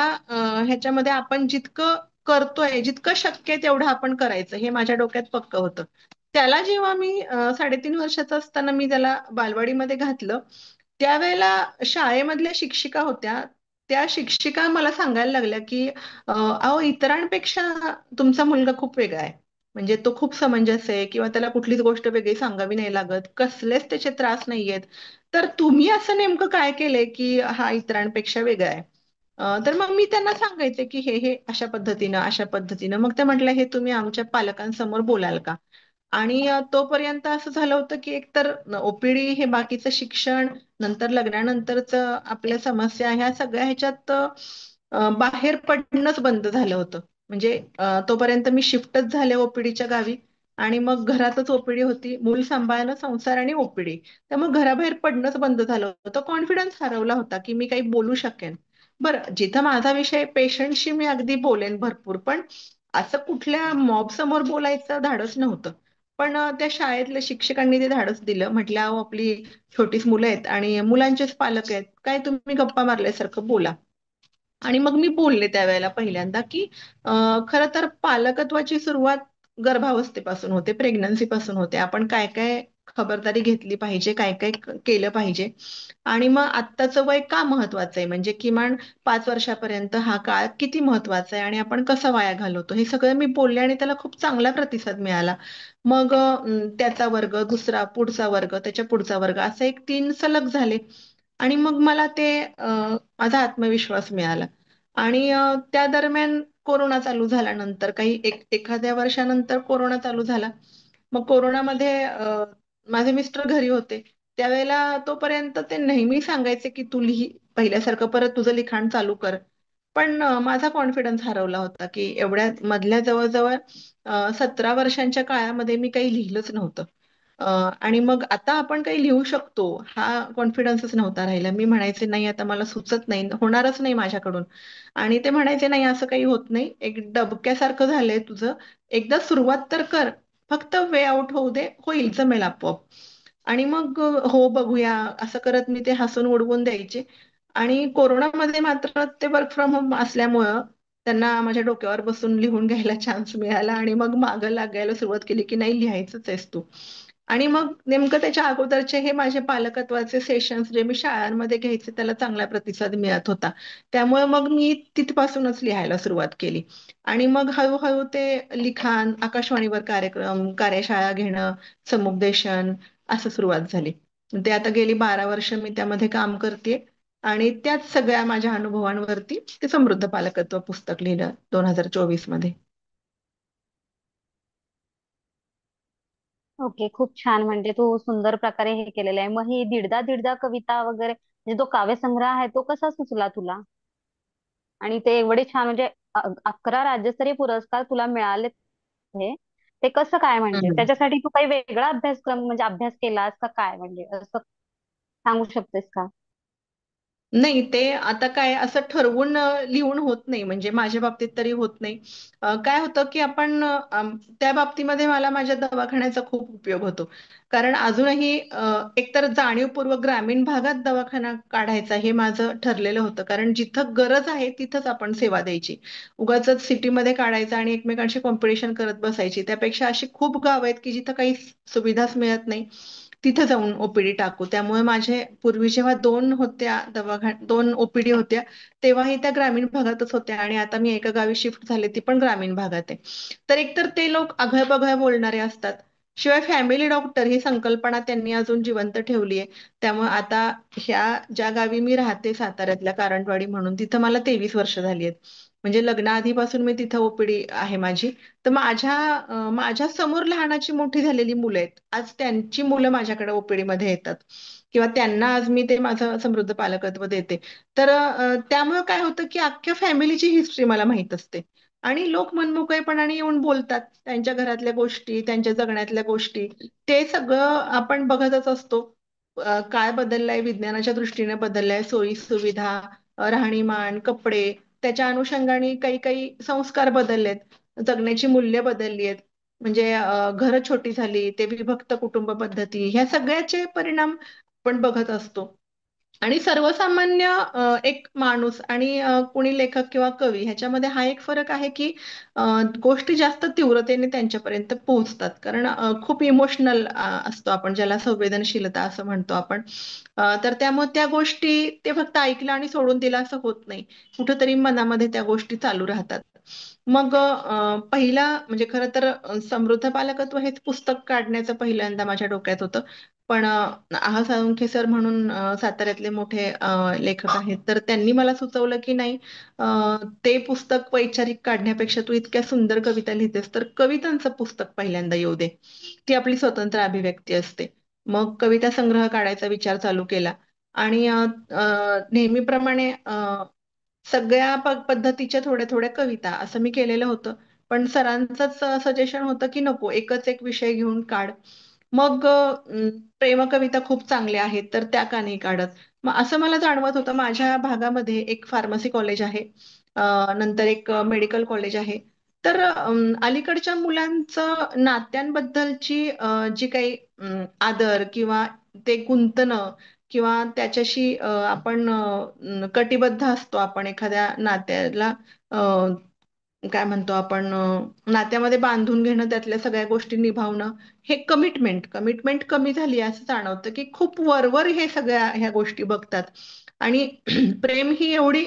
ह्याच्यामध्ये आपण जितकं करतोय, जितकं शक्य आहे तेवढं आपण करायचं, हे माझ्या डोक्यात पक्क होतं. त्याला जेव्हा मी 3.5 वर्षाचा असताना मी त्याला बालवाडीमध्ये घातलं, त्यावेळेला शाळेमधल्या शिक्षिका होत्या. त्या शिक्षिका मला सांगायला लागल्या की अहो, इतरांपेक्षा तुमचा मुलगा खूप वेगळा आहे. म्हणजे तो खूप समंजस आहे किंवा त्याला कुठलीच गोष्ट वेगळी सांगावी नाही लागत, कसलेच त्याचे त्रास नाहीयेत. तर तुम्ही असं नेमकं काय केलंय की हा इतरांपेक्षा वेगळा आहे? तर मग मी त्यांना सांगायचे की हे अशा पद्धतीनं अशा पद्धतीनं. मग ते म्हटलं हे तुम्ही आमच्या पालकांसमोर बोलाल का? आणि तोपर्यंत असं झालं होतं की एकतर ओपीडी हे बाकीचं शिक्षण, नंतर लग्नानंतरचं आपल्या समस्या, ह्या सगळ्या ह्याच्यात बाहेर पडणंच बंद झालं होतं. म्हणजे तोपर्यंत मी शिफ्टच झाले ओपीडीच्या गावी, आणि मग घरातच ओपीडी होती, मूल सांभाळणं, संसार आणि ओपीडी. त्यामुळे घराबाहेर पडणंच बंद झालं होतं. कॉन्फिडन्स हरवला होता की मी काही बोलू शकेन. बरं, जिथं माझा विषय पेशंटशी मी अगदी बोलेन भरपूर, पण असं कुठल्या मॉब समोर बोलायचं धाडस नव्हतं. पण त्या शाळेतल्या शिक्षकांनी ते धाडस दिलं. म्हटलं अहो, आपली छोटीच मुलं आहेत आणि मुलांचेच पालक आहेत, काय तुम्ही गप्पा मारल्यासारखं बोला. आणि मग मी बोलले त्यावेळेला पहिल्यांदा की खरं तर पालकत्वाची सुरुवात गर्भावस्थेपासून होते, प्रेग्नन्सी पासून होते. आपण काय काय खबरदारी घेतली पाहिजे, काय काय केलं पाहिजे, आणि मग आत्ताचं वय का महत्वाचं आहे, म्हणजे किमान 5 वर्षापर्यंत हा काळ किती महत्वाचा आहे आणि आपण कसा वाया घालवतो, हे सगळं मी बोलले आणि त्याला खूप चांगला प्रतिसाद मिळाला. मग त्याचा वर्ग, दुसरा, पुढचा वर्ग, त्याच्या पुढचा वर्ग, असं एक 3 सलग झाले. आणि मग मला ते माझा आत्मविश्वास मिळाला. आणि त्या दरम्यान कोरोना चालू झाल्यानंतर काही एखाद्या वर्षानंतर कोरोना चालू झाला. मग कोरोनामध्ये माझे मिस्टर घरी होते. त्यावेळेला तोपर्यंत ते नेहमी सांगायचे की तू लिही पहिल्यासारखं, परत तुझं लिखाण चालू कर. पण माझा कॉन्फिडन्स हरवला होता की एवढ्या मधल्या जवळजवळ 17 वर्षांच्या काळामध्ये मी काही लिहिलंच नव्हतं. आणि मग आता आपण काही लिहू शकतो हा कॉन्फिडन्सच नव्हता राहिला. मी म्हणायचे नाही, आता मला सुचत नाही, होणारच नाही माझ्याकडून. आणि ते म्हणायचे नाही, असं काही होत नाही, एक डबक्यासारखं झालंय तुझं, एकदा सुरुवात तर कर, फक्त वे आउट होऊ दे, होईल, जमेल आपोआप. आणि मग हो बघूया असं करत मी ते हसून उडवून द्यायचे. आणि कोरोनामध्ये मात्र ते वर्क फ्रॉम होम असल्यामुळं त्यांना माझ्या डोक्यावर बसून लिहून घ्यायला चान्स मिळाला, आणि मग मागं लागायला सुरुवात केली की नाही, लिहायचंच आहेस तू. आणि मग नेमकं त्याच्या अगोदरचे हे माझे पालकत्वाचे सेशन्स जे मी शाळांमध्ये घ्यायचे, त्याला चांगला प्रतिसाद मिळत होता. त्यामुळे मग मी तिथपासूनच लिहायला सुरुवात केली. आणि मग हळूहळू ते लिखाण, आकाशवाणीवर कार्यक्रम, कार्यशाळा घेणं, समुपदेशन, असं सुरुवात झाली. ते आता गेली 12 वर्ष मी त्यामध्ये काम करते. आणि त्याच सगळ्या माझ्या अनुभवांवरती ते समृद्ध पालकत्व पुस्तक लिहिलं 2024 मध्ये. ओके, खूप छान. म्हणजे तू सुंदर प्रकारे हे केलेलं आहे. मग ही दीडदा दीडदा कविता वगैरे, म्हणजे तो काव्यसंग्रह आहे, तो कसा सुचला तुला? आणि ते एवढे छान, म्हणजे 11 राज्यस्तरीय पुरस्कार तुला मिळाले, हे ते कसं काय? म्हणजे हम्म. त्याच्यासाठी तू काही वेगळा अभ्यासक्रम, म्हणजे अभ्यास केलास का काय? म्हणजे असं सांगू शकतेस का? नाही, ते आता काय असं ठरवून लिहून होत नाही, म्हणजे माझ्या बाबतीत तरी होत नाही. काय होतं की आपण त्या बाबतीमध्ये मला माझ्या दवाखान्याचा खूप उपयोग होतो. कारण अजूनही एकतर जाणीवपूर्वक ग्रामीण भागात दवाखाना काढायचा हे माझं ठरलेलं होतं, कारण जिथं गरज आहे तिथंच आपण सेवा द्यायची. उगाचच सिटीमध्ये काढायचं आणि एकमेकांशी कॉम्पिटिशन करत बसायची, त्यापेक्षा अशी खूप गाव आहेत की जिथं काही सुविधाच मिळत नाही, तिथं जाऊन ओपीडी टाकू. त्यामुळे माझे पूर्वी जेव्हा दोन ओपीडी होत्या, तेव्हाही त्या ग्रामीण भागातच होत्या, आणि आता मी एका गावी शिफ्ट झाले, ती पण ग्रामीण भागात आहे. तर एकतर ते लोक अघळ बोलणारे असतात, शिवाय फॅमिली डॉक्टर ही संकल्पना त्यांनी अजून जिवंत ठेवली आहे. त्यामुळे आता ह्या ज्या गावी मी राहते, साताऱ्यातल्या कारंटवाडी म्हणून, तिथं मला 23 वर्ष झाली आहेत. म्हणजे लग्नाआधीपासून मी तिथं ओपीडी आहे माझी. तर माझ्या समोर लहानाची मोठी झालेली मुलं आहेत, आज त्यांची मुलं माझ्याकडे ओपीडी मध्ये येतात, किंवा त्यांना आज मी ते माझं समृद्ध पालकत्व देते. तर त्यामुळे काय होतं की अख्ख्या फॅमिलीची हिस्ट्री मला माहित असते. आणि लोक मनमोकळेपणाने येऊन बोलतात त्यांच्या घरातल्या गोष्टी, त्यांच्या जगण्यातल्या गोष्टी, ते सगळं आपण बघतच असतो. काय बदललंय, विज्ञानाच्या दृष्टीने बदललंय, सोयी सुविधा, राहणीमान, कपडे, त्याच्या अनुषंगाने काही काही संस्कार बदललेत, जगण्याची मूल्य बदलली आहेत. म्हणजे घरं छोटी झाली, ते विभक्त कुटुंब पद्धती, ह्या सगळ्याचे परिणाम आपण बघत असतो. आणि सर्वसामान्य एक माणूस आणि कुणी लेखक किंवा कवी, ह्याच्यामध्ये हा एक फरक आहे की अ, गोष्टी जास्त तीव्रतेने त्यांच्यापर्यंत पोहोचतात, कारण खूप इमोशनल असतो आपण, ज्याला संवेदनशीलता असं म्हणतो आपण. तर त्यामुळे त्या गोष्टी ते फक्त ऐकलं आणि सोडून दिलं असं होत नाही, कुठंतरी मनामध्ये त्या गोष्टी चालू राहतात. मग पहिला म्हणजे खरं तर समृद्ध बालकत्व हेच पुस्तक काढण्याचं पहिल्यांदा माझ्या डोक्यात होतं. पण आहा साळुंखे सर म्हणून साताऱ्यातले मोठे लेखक आहेत, तर त्यांनी मला सुचवलं की नाही, अ, ते पुस्तक वैचारिक काढण्यापेक्षा तू इतक्या सुंदर कविता लिहितेस तर कवितांचं पुस्तक पहिल्यांदा येऊ दे. ती आपली स्वतंत्र अभिव्यक्ती असते. मग कविता संग्रह काढायचा विचार चालू केला. आणि नेहमीप्रमाणे सगळ्या पद्धतीच्या थोड्या थोड्या कविता असं मी केलेलं होतं. पण सरांचंच सजेशन होतं की नको, एकच एक विषय घेऊन काढ. मग प्रेमकविता खूप चांगल्या आहेत तर त्या का नाही काढत. मग असं मला जाणवत होतं, माझ्या भागामध्ये एक फार्मसी कॉलेज आहे, नंतर एक मेडिकल कॉलेज आहे. तर अलीकडच्या मुलांचं नात्यांबद्दलची जी काही आदर किंवा ते गुंतणं किंवा त्याच्याशी आपण कटिबद्ध असतो, आपण एखाद्या नात्याला काय म्हणतो आपण, नात्यामध्ये बांधून घेणं, त्यातल्या सगळ्या गोष्टी निभावणं, हे कमिटमेंट कमिटमेंट कमी झाली असं जाणवतं, की खूप वरवर हे सगळ्या ह्या गोष्टी बघतात. आणि प्रेम ही एवढी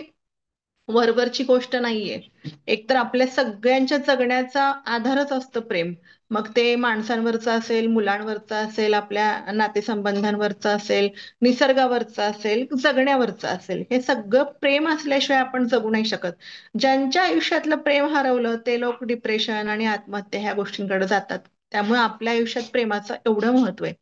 वरवरची गोष्ट नाहीये. एकतर आपल्या सगळ्यांच्या जगण्याचा आधारच असतं प्रेम. मग ते माणसांवरचं असेल, मुलांवरचं असेल, आपल्या नातेसंबंधांवरचं असेल, निसर्गावरचं असेल, जगण्यावरचं असेल, हे सगळं प्रेम असल्याशिवाय आपण जगू नाही शकत. ज्यांच्या आयुष्यातलं प्रेम हरवलं ते लोक डिप्रेशन आणि आत्महत्या ह्या गोष्टींकडे जातात. त्यामुळे आपल्या आयुष्यात प्रेमाचं एवढं महत्व आहे.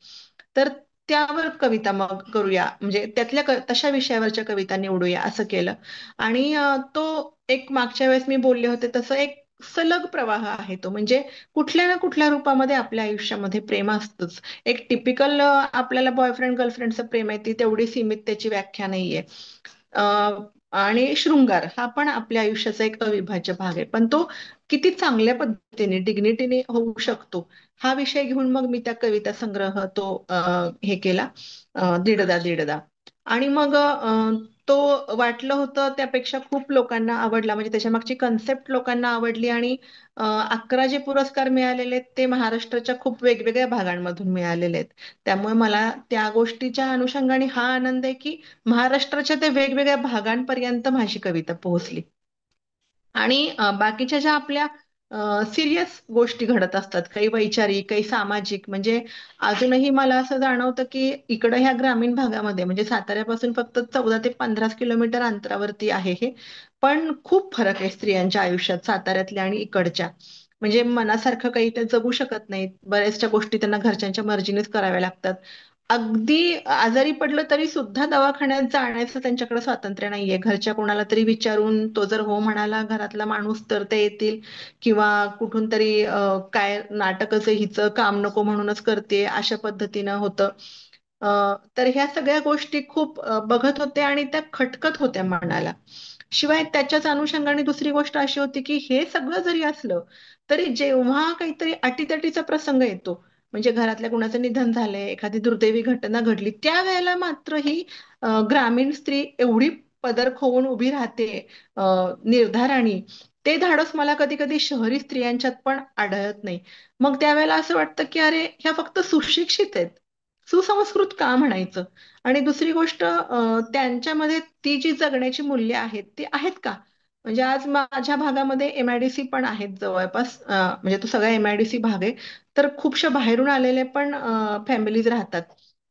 तर त्यावर कविता मग करूया, म्हणजे त्यातल्या तशा विषयावरच्या कविता निवडूया असं केलं. आणि तो एक मागच्या वेळेस मी बोलले होते तसं एक सलग प्रवाह आहे तो. म्हणजे कुठल्या ना कुठल्या रूपामध्ये आपल्या आयुष्यामध्ये प्रेम असतंच. एक टिपिकल आपल्याला बॉयफ्रेंड गर्लफ्रेंडचं प्रेम आहे ती तेवढी सीमित त्याची व्याख्या नाहीये. आणि शृंगार हा पण आपल्या आयुष्याचा एक अविभाज्य भाग आहे, पण तो किती चांगल्या पद्धतीने डिग्निटीने होऊ शकतो, हा विषय घेऊन मग मी त्या कविता संग्रह तो हे केला, दीडदा दीडदा. आणि मग तो वाटलं होतं त्यापेक्षा खूप लोकांना आवडला, म्हणजे त्याच्या मागची कन्सेप्ट लोकांना आवडली. आणि 11 जे पुरस्कार मिळालेले आहेत ते महाराष्ट्राच्या खूप वेगवेगळ्या भागांमधून मिळालेले आहेत. त्यामुळे मला त्या गोष्टीच्या अनुषंगाने हा आनंद आहे की महाराष्ट्राच्या त्या वेगवेगळ्या भागांपर्यंत माझी कविता पोहोचली. आणि बाकीच्या ज्या आपल्या सिरियस गोष्टी घडत असतात, काही वैचारिक, काही सामाजिक, म्हणजे अजूनही मला असं जाणवतं की इकडं ह्या ग्रामीण भागामध्ये, म्हणजे साताऱ्यापासून फक्त 14 ते 15 किलोमीटर अंतरावरती आहे हे, पण खूप फरक आहे स्त्रियांच्या आयुष्यात साताऱ्यातल्या आणि इकडच्या. म्हणजे मनासारखं काही त्या जगू शकत नाहीत, बऱ्याचशा गोष्टी त्यांना घरच्यांच्या मर्जीनेच कराव्या लागतात. अगदी आजारी पडलं तरी सुद्धा दवाखान्यात जाण्याचं त्यांच्याकडे स्वातंत्र्य नाहीये. घरच्या कोणाला तरी विचारून तो जर हो म्हणाला घरातला माणूस तर ते येतील, किंवा कुठून तरी काय नाटकच आहे हिचं, काम नको म्हणूनच करते, अशा पद्धतीनं होतं. तर ह्या सगळ्या गोष्टी खूप बघत होते आणि त्या खटकत होत्या मनाला. शिवाय त्याच्याच अनुषंगाने दुसरी गोष्ट अशी होती की हे सगळं जरी असलं तरी जेव्हा काहीतरी अटीतटीचा प्रसंग येतो, म्हणजे घरातल्या कुणाचं निधन झालंय, एखादी दुर्दैवी घटना घडली, त्यावेळेला मात्र ही ग्रामीण स्त्री एवढी पदर खोवून उभी राहते अ, निर्धाराने. ते धाडस मला कधी कधी शहरी स्त्रियांच्यात पण आढळत नाही. मग त्यावेळेला असं वाटतं की अरे ह्या फक्त सुशिक्षित आहेत, सुसंस्कृत का म्हणायचं. आणि दुसरी गोष्ट, त्यांच्यामध्ये ती जी जगण्याची मूल्य आहेत ती आहेत का. म्हणजे आज माझ्या भागामध्ये एमआयडीसी पण आहेत जवळपास, म्हणजे तो सगळा एमआयडीसी भाग आहे. तर खूपशा बाहेरून आलेले पण फॅमिलीज राहतात,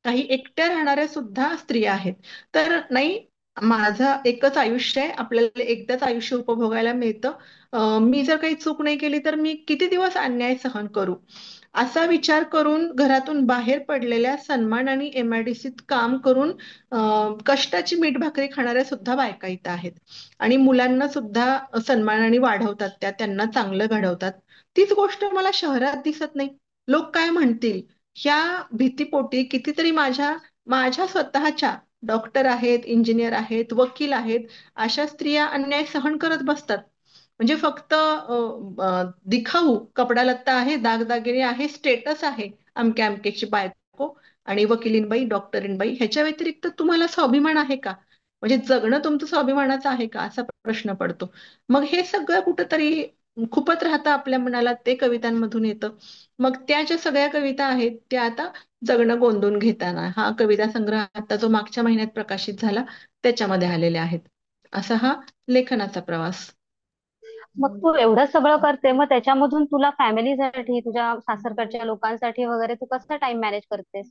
काही एकट्या राहणाऱ्या सुद्धा स्त्रिया आहेत. तर नाही, माझं एकच आयुष्य आहे, आपल्याला एकदाच आयुष्य उपभोगायला मिळतं. मी जर काही चूक नाही केली तर मी किती दिवस अन्याय सहन करू, असा विचार करून घरातून बाहेर पडलेल्या, सन्मानाने एमआयडीसीत काम करून कष्टाची मीठ भाकरी खाणाऱ्या सुद्धा बायका इथं आहेत. आणि मुलांना सुद्धा सन्मानाने वाढवतात, त्यांना चांगलं घडवतात. तीच गोष्ट मला शहरात दिसत नाही. लोक काय म्हणतील ह्या भीतीपोटी कितीतरी माझ्या माझ्या स्वतःच्या डॉक्टर आहेत, इंजिनियर आहेत, वकील आहेत, अशा स्त्रिया अन्याय सहन करत बसतात. म्हणजे फक्त दिखाऊ कपडा लत्ता आहे, दागदागिने आहे, स्टेटस आहे, अमक्या अमक्याची बायको आणि वकिलीनबाई, डॉक्टरीनबाई, ह्याच्या व्यतिरिक्त तुम्हाला स्वाभिमान आहे का? म्हणजे जगणं तुमचं स्वाभिमानाचं आहे का, असा प्रश्न पडतो. मग हे सगळं कुठंतरी खुपत राहतं आपल्या मनाला, ते कवितांमधून येतं. मग त्या ज्या सगळ्या कविता आहेत त्या आता जगणं गोंदून घेताना हा कविता संग्रह आता जो मागच्या महिन्यात प्रकाशित झाला त्याच्यामध्ये आलेले आहेत. असा हा लेखनाचा प्रवास. मग तू एवढं सगळं करते, मग त्याच्यामधून तुला फॅमिलीसाठी, तुझ्या सासरकडच्या लोकांसाठी वगैरे तू कसा टाइम मॅनेज करतेस?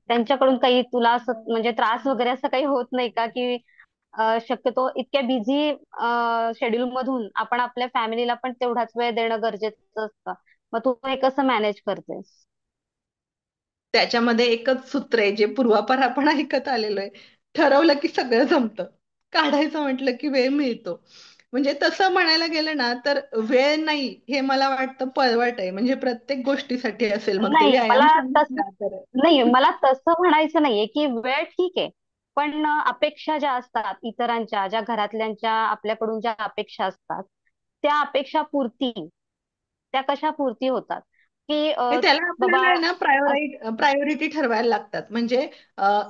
त्यांच्याकडून काही तुला असं म्हणजे त्रास वगैरे असं काही होत नाही का, की शक्यतो इतक्या बिझी शेड्यूल मधून आपण आपल्या फॅमिलीला पण तेवढाच वेळ देणं गरजेचं असतं. मग तू हे कसं मॅनेज करतेस? त्याच्यामध्ये एकच सूत्र आहे जे पूर्वापार आपण ऐकत आलेलो आहे. ठरवलं की सगळं जमतं. काढायचं म्हटलं की वेळ मिळतो. म्हणजे तसं म्हणायला गेलं ना तर वेळ नाही हे मला वाटतं पळवाट आहे. म्हणजे प्रत्येक गोष्टीसाठी असेल, मग ते नाही व्यायाम मला तसं सांगितला तर. नाही मला तसं म्हणायचं नाहीये की वेळ ठीक आहे, पण अपेक्षा ज्या असतात इतरांच्या, ज्या घरातल्यांच्या आपल्याकडून ज्या अपेक्षा असतात, त्या अपेक्षा पूर्ती, त्या कशा पूर्ती होतात? की त्याला बाबा आपल्याला आहे ना प्रायोरिटी ठरवायला लागतात. म्हणजे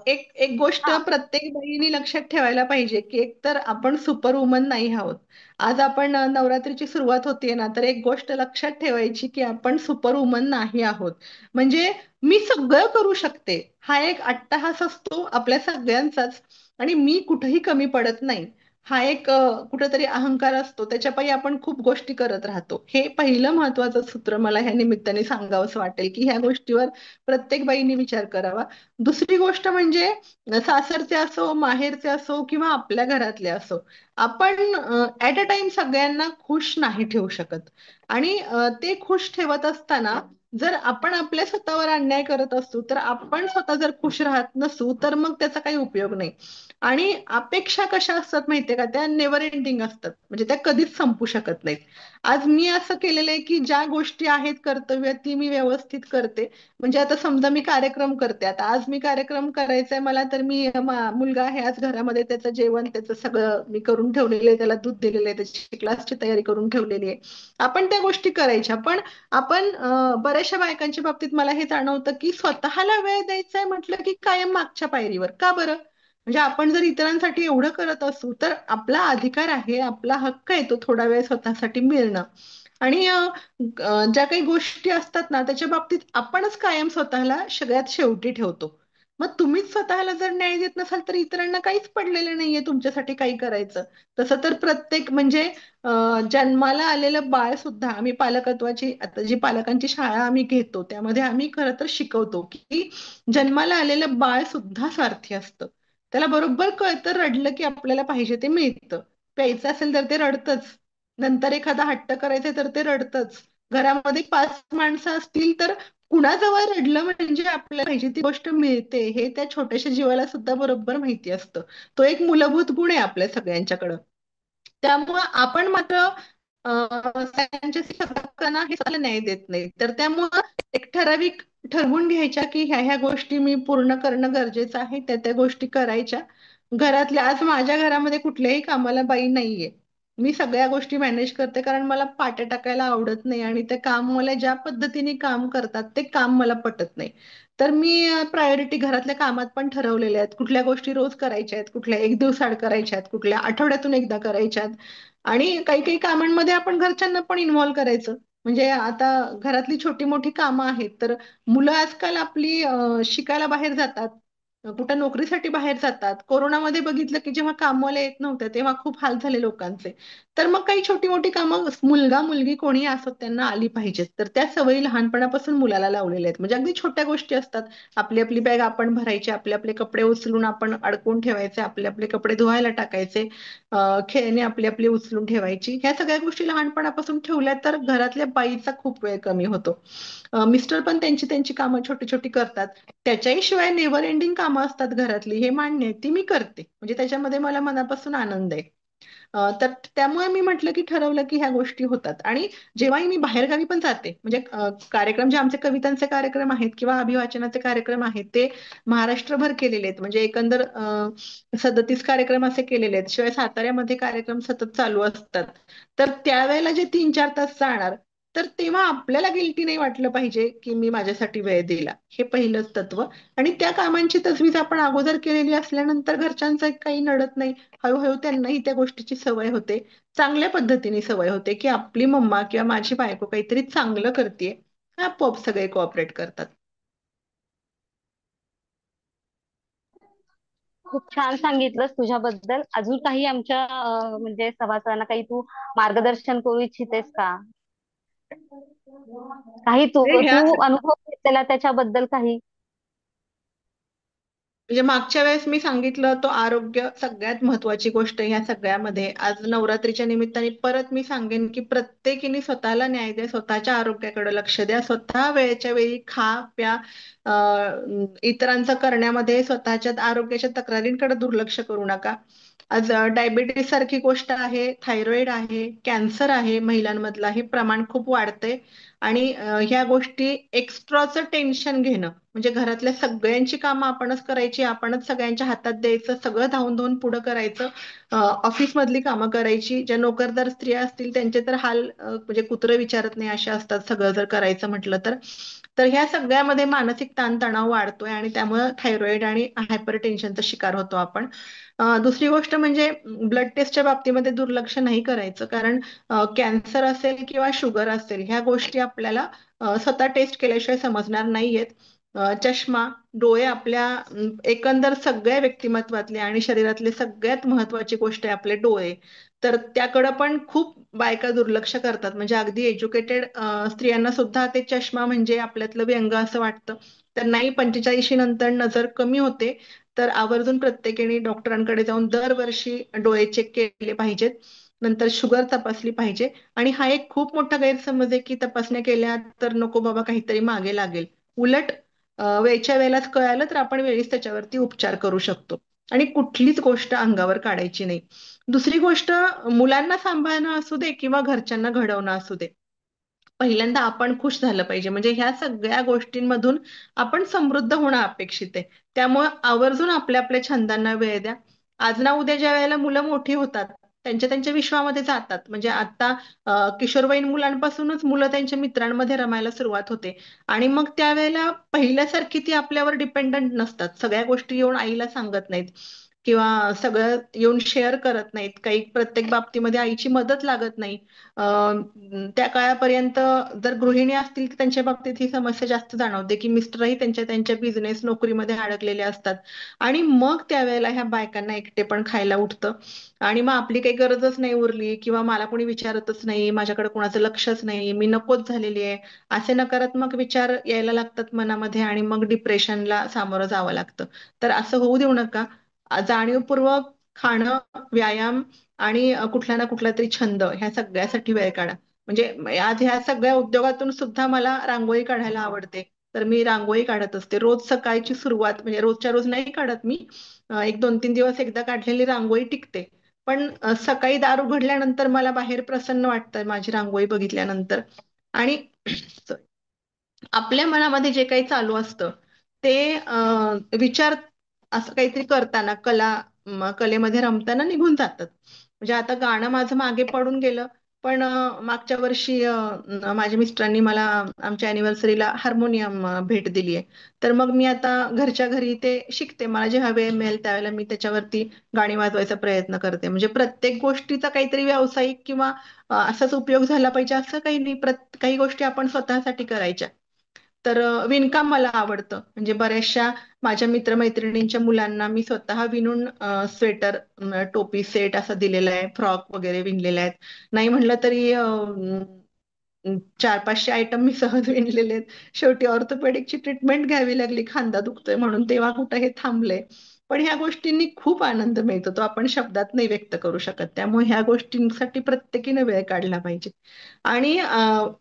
एक एक गोष्ट हा प्रत्येक बाईनी लक्षात ठेवायला पाहिजे की एक तर आपण सुपर वुमन नाही आहोत. आज आपण नवरात्रीची सुरुवात होतीये ना, तर एक गोष्ट लक्षात ठेवायची की आपण सुपर वुमन नाही आहोत. म्हणजे मी सगळं करू शकते हा एक अट्टहास असतो आपल्या सगळ्यांचाच. आणि मी कुठेही कमी पडत नाही हा एक कुठेतरी अहंकार असतो. त्याच्यापायी आपण खूप गोष्टी करत राहतो. हे पहिलं महत्वाचं सूत्र मला ह्या निमित्ताने सांगावंसं वाटेल की ह्या गोष्टीवर प्रत्येक बाईने विचार करावा. दुसरी गोष्ट म्हणजे सासरचे असो, माहेरचे असो किंवा आपल्या घरातले असो, आपण ऍट अ टाइम सगळ्यांना खुश नाही ठेवू शकत. आणि ते खुश ठेवत असताना जर आपण आपल्या स्वतःवर अन्याय करत असू, तर आपण स्वतः जर खुश राहत नसू तर मग त्याचा काही उपयोग नाही. आणि अपेक्षा कशा असतात माहितीये का, त्या नेव्हर एंडिंग असतात. म्हणजे त्या कधीच संपू शकत नाहीत. आज मी असं केलेलं आहे की ज्या गोष्टी आहेत कर्तव्य ती मी व्यवस्थित करते. म्हणजे आता समजा मी कार्यक्रम करते, आता आज मी कार्यक्रम करायचाय मला, तर मी मुलगा आहे आज घरामध्ये, त्याचं जेवण त्याचं सगळं मी करून ठेवलेलं आहे, त्याला दूध दिलेलं आहे, त्याची क्लासची तयारी करून ठेवलेली आहे. आपण त्या गोष्टी करायच्या. पण आपण बऱ्याचशा बायकांच्या बाबतीत मला हे जाणवतं की स्वतःला वेळ द्यायचाय म्हटलं की कायम मागच्या पायरीवर का बरं. म्हणजे आपण जर इतरांसाठी एवढं करत असू तर आपला अधिकार आहे, आपला हक्क आहे तो थोडा वेळ स्वतःसाठी मिळणं. आणि ज्या काही गोष्टी असतात ना त्याच्या बाबतीत आपणच कायम स्वतःला सगळ्यात शेवटी ठेवतो. मग तुम्हीच स्वतःला जर न्याय देत नसाल तर इतरांना काहीच पडलेलं नाहीये तुमच्यासाठी काही करायचं. तसं तर प्रत्येक म्हणजे जन्माला आलेलं बाळ सुद्धा, आम्ही पालकत्वाची आता जी पालकांची शाळा आम्ही घेतो त्यामध्ये आम्ही खरं तर शिकवतो की जन्माला आलेलं बाळ सुद्धा स्वार्थी असतं. त्याला बरोबर कळतं रडलं की आपल्याला पाहिजे ते मिळतं. प्यायचं असेल तर ते रडतच. नंतर एखादा हट्ट करायचा तर ते रडतच. घरामध्ये 5 माणसं असतील तर कुणाजवळ रडलं म्हणजे आपल्याला पाहिजे ती गोष्ट मिळते हे त्या छोट्याशा जीवाला सुद्धा बरोबर माहिती असतं. तो एक मूलभूत गुण आहे आपल्या सगळ्यांच्याकडं. त्यामुळं आपण मात्र त्यांच्याशी करताना हे स्वतःला न्याय देत नाही. तर त्यामुळं एक ठराविक ठरवून घ्यायच्या की ह्या ह्या गोष्टी मी पूर्ण करणं गरजेचं आहे, त्या त्या गोष्टी करायच्या. घरातल्या आज माझ्या घरामध्ये कुठल्याही कामाला बाई नाहीये. मी सगळ्या गोष्टी मॅनेज करते कारण मला पाट्या टाकायला आवडत नाही आणि ते काम मला ज्या पद्धतीने काम करतात ते काम मला पटत नाही. तर मी प्रायोरिटी घरातल्या कामात पण ठरवलेल्या आहेत. कुठल्या गोष्टी रोज करायच्या आहेत, कुठल्या एक दिवसाआड करायच्या आहेत, कुठल्या आठवड्यातून एकदा करायच्या आहेत. आणि काही काही कामांमध्ये आपण घरच्यांना पण इन्व्हॉल्व करायचं. म्हणजे आता घरातली छोटी मोठी कामं आहेत तर मुलं आजकाल आपली शिकायला बाहेर जातात, कुठं नोकरीसाठी बाहेर जातात. कोरोनामध्ये बघितलं की जेव्हा कामवाल्या येत नव्हत्या तेव्हा खूप हाल झाले लोकांचे. तर मग काही छोटी मोठी कामं मुलगा मुलगी कोणी असो त्यांना आली पाहिजेत. तर त्या सवयी लहानपणापासून मुलाला लावलेल्या आहेत. म्हणजे अगदी छोट्या गोष्टी असतात. आपली आपली बॅग आपण भरायची, आपले आपले कपडे उचलून आपण अडकून ठेवायचे, आपले आपले कपडे धुवायला टाकायचे, खेळणे आपली आपली उचलून ठेवायची. ह्या सगळ्या गोष्टी लहानपणापासून ठेवल्या तर घरातल्या बाईचा खूप वेळ कमी होतो. मिस्टर पण त्यांची त्यांची कामं छोटी छोटी करतात. त्याच्याही शिवाय नेव्हर एंडिंग कामं असतात घरातली, हे मान्य आहे, ती मी करते. म्हणजे त्याच्यामध्ये मला मनापासून आनंद आहे. तर त्यामुळे मी म्हटलं की ठरवलं की ह्या गोष्टी होतात. आणि जेव्हाही मी बाहेरगावी पण जाते म्हणजे कार्यक्रम जे आमचे कवितांचे कार्यक्रम आहेत किंवा अभिवाचनाचे कार्यक्रम आहेत ते महाराष्ट्रभर केलेले आहेत. म्हणजे एकंदर 37 कार्यक्रम असे केलेले आहेत. शिवाय साताऱ्यामध्ये कार्यक्रम सतत चालू असतात. तर त्यावेळेला जे 3-4 तास जाणार, तर तेव्हा आपल्याला गिल्टी नाही वाटलं पाहिजे की मी माझ्यासाठी वेळ दिला. हे पहिलंच तत्व. आणि त्या कामांची तजवीज आपण अगोदर केलेली असल्यानंतर घरच्यांचं काही नडत नाही. हळूहळू त्यांनाही त्या गोष्टीची सवय होते. चांगल्या पद्धतीने सवय होते की आपली मम्मा किंवा माझी बायको काहीतरी चांगलं करतेय. आपोआप सगळे कोऑपरेट करतात. खूप छान सांगितलंस तुझ्याबद्दल. अजून काही आमच्या म्हणजे सभासदांना काही तू मार्गदर्शन करू इच्छितेस का? काही तू म्हणजे ह्या तू अनुभव घेतलेला त्याच्याबद्दल काही? म्हणजे मागच्या वेळेस मी सांगितलं तो आरोग्य सगळ्यात महत्वाची गोष्ट ह्या सगळ्यामध्ये. आज नवरात्रीच्या निमित्ताने परत मी सांगेन की प्रत्येकीने स्वतःला न्याय द्या, स्वतःच्या आरोग्याकडे लक्ष द्या, स्वतः वेळेच्या वेळी खा प्या. इतरांचं करण्यामध्ये स्वतःच्या आरोग्याच्या तक्रारींकडे दुर्लक्ष करू नका. आज डायबिटीस सारखी गोष्ट आहे, थायरॉइड आहे, कॅन्सर आहे महिलांमधला, हे प्रमाण खूप वाढतंय. आणि ह्या गोष्टी एक्स्ट्राचं टेन्शन घेणं म्हणजे घरातल्या सगळ्यांची कामं आपणच करायची, आपणच सगळ्यांच्या हातात द्यायचं, सगळं धावून धावून पुढं करायचं. ऑफिस मधली कामं करायची, ज्या नोकरदार स्त्रिया असतील त्यांचे तर हाल म्हणजे कुत्रं विचारत नाही अशा असतात, सगळं जर करायचं म्हटलं तर. तर ह्या सगळ्यामध्ये मानसिक ताणतणाव वाढतोय आणि त्यामुळे थायरॉइड आणि हायपर टेन्शनचा शिकार होतो आपण. दुसरी गोष्ट म्हणजे ब्लड टेस्टच्या बाबतीमध्ये दुर्लक्ष नाही करायचं, कारण कॅन्सर असेल किंवा शुगर असेल ह्या गोष्टी आपल्याला स्वतः टेस्ट केल्याशिवाय समजणार नाहीयेत. चष्मा, डोळे आपल्या एकंदर सगळ्या व्यक्तिमत्वातले आणि शरीरातले सगळ्यात महत्वाची गोष्ट आहे आपले डोळे. तर त्याकडं पण खूप बायका दुर्लक्ष करतात, म्हणजे अगदी एज्युकेटेड स्त्रियांना सुद्धा ते चष्मा म्हणजे आपल्यातलं व्यंग असं वाटतं. तर नाही, 45 नंतर नजर कमी होते. तर आवर्जून प्रत्येकाने डॉक्टरांकडे जाऊन दरवर्षी डोळे चेक केले पाहिजेत. नंतर शुगर तपासली पाहिजे. आणि हा एक खूप मोठा गैरसमज आहे की तपासण्या केल्या तर नको बाबा काहीतरी मागे लागेल. उलट वेळच्या वेळेलाच कळालं तर आपण वेळीच त्याच्यावरती उपचार करू शकतो. आणि कुठलीच गोष्ट अंगावर काढायची नाही. दुसरी गोष्ट, मुलांना सांभाळणं असू दे किंवा घरच्यांना घडवणं असू दे, पहिल्यांदा आपण खुश झालं पाहिजे. म्हणजे ह्या सगळ्या गोष्टींमधून आपण समृद्ध होणं अपेक्षित आहे. त्यामुळे आवर्जून आपल्या आपल्या छंदांना वेळ द्या. आज ना उद्या ज्या वेळेला मुलं मोठी होतात, त्यांच्या त्यांच्या विश्वामध्ये जातात. म्हणजे आता किशोरवयीन मुलांपासूनच मुलं त्यांच्या मित्रांमध्ये रमायला सुरुवात होते. आणि मग त्यावेळेला पहिल्यासारखी ती आपल्यावर डिपेंडंट नसतात. सगळ्या गोष्टी येऊन आईला सांगत नाहीत किंवा सगळं येऊन शेअर करत नाहीत. काही प्रत्येक बाबतीमध्ये आईची मदत लागत नाही. त्या काळापर्यंत जर गृहिणी असतील तर त्यांच्या बाबतीत ही समस्या जास्त जाणवते की मिस्टरही त्यांच्या त्यांच्या बिझनेस नोकरीमध्ये अडकलेले असतात. आणि मग त्यावेळेला ह्या बायकांना एकटेपण खायला उठतं. आणि मग आपली काही गरजच नाही उरली किंवा मला कोणी विचारतच नाही, माझ्याकडे कोणाचं लक्षच नाही, मी नकोच झालेली आहे, असे नकारात्मक विचार यायला लागतात मनामध्ये आणि मग डिप्रेशनला सामोरं जावं लागतं. तर असं होऊ देऊ नका. जाणीवपूर्वक खाणं, व्यायाम आणि कुठला ना कुठला तरी छंद ह्या सगळ्यासाठी वेळ काढा. म्हणजे आज ह्या सगळ्या उद्योगातून सुद्धा मला रांगोळी काढायला आवडते. तर मी रांगोळी काढत असते रोज सकाळची सुरुवात, म्हणजे रोजच्या रोज नाही काढत मी. एक 2-3 दिवस एकदा काढलेली रांगोळी टिकते. पण सकाळी दार उघडल्यानंतर मला बाहेर प्रसन्न वाटतं माझी रांगोळी बघितल्यानंतर. आणि आपल्या मनामध्ये जे काही चालू असतं ते विचार असं काहीतरी करताना कलेमध्ये रमताना निघून जातात. म्हणजे आता गाणं माझं मागे पडून गेलं. पण मागच्या वर्षी माझ्या मिस्टरांनी मला आमच्या अॅनिव्हर्सरीला हार्मोनियम भेट दिली आहे. तर मग मी आता घरच्या घरी ते शिकते. मला जेव्हा वेळ मिळेल त्यावेळेला मी त्याच्यावरती गाणी वाजवायचा प्रयत्न करते. म्हणजे प्रत्येक गोष्टीचा काहीतरी व्यावसायिक किंवा असाच उपयोग झाला पाहिजे असं काही नाही. काही गोष्टी आपण स्वतःसाठी करायच्या. तर विणकाम मला आवडतं. म्हणजे बऱ्याचशा माझ्या मित्रमैत्रिणींच्या मुलांना मी स्वतः विणून स्वेटर, टोपी सेट असा दिलेला आहे, फ्रॉक वगैरे विणलेले आहेत. नाही म्हटलं तरी 400-500 आयटम मी सहज विणलेले आहेत. शेवटी ऑर्थोपेडिकची ट्रीटमेंट घ्यावी लागली, खांदा दुखतोय म्हणून, तेव्हा कुठं हे थांबलंय. पण ह्या गोष्टींनी खूप आनंद मिळतो, तो आपण शब्दात नाही व्यक्त करू शकत. त्यामुळे ह्या गोष्टींसाठी प्रत्येकीने वेळ काढला पाहिजे. आणि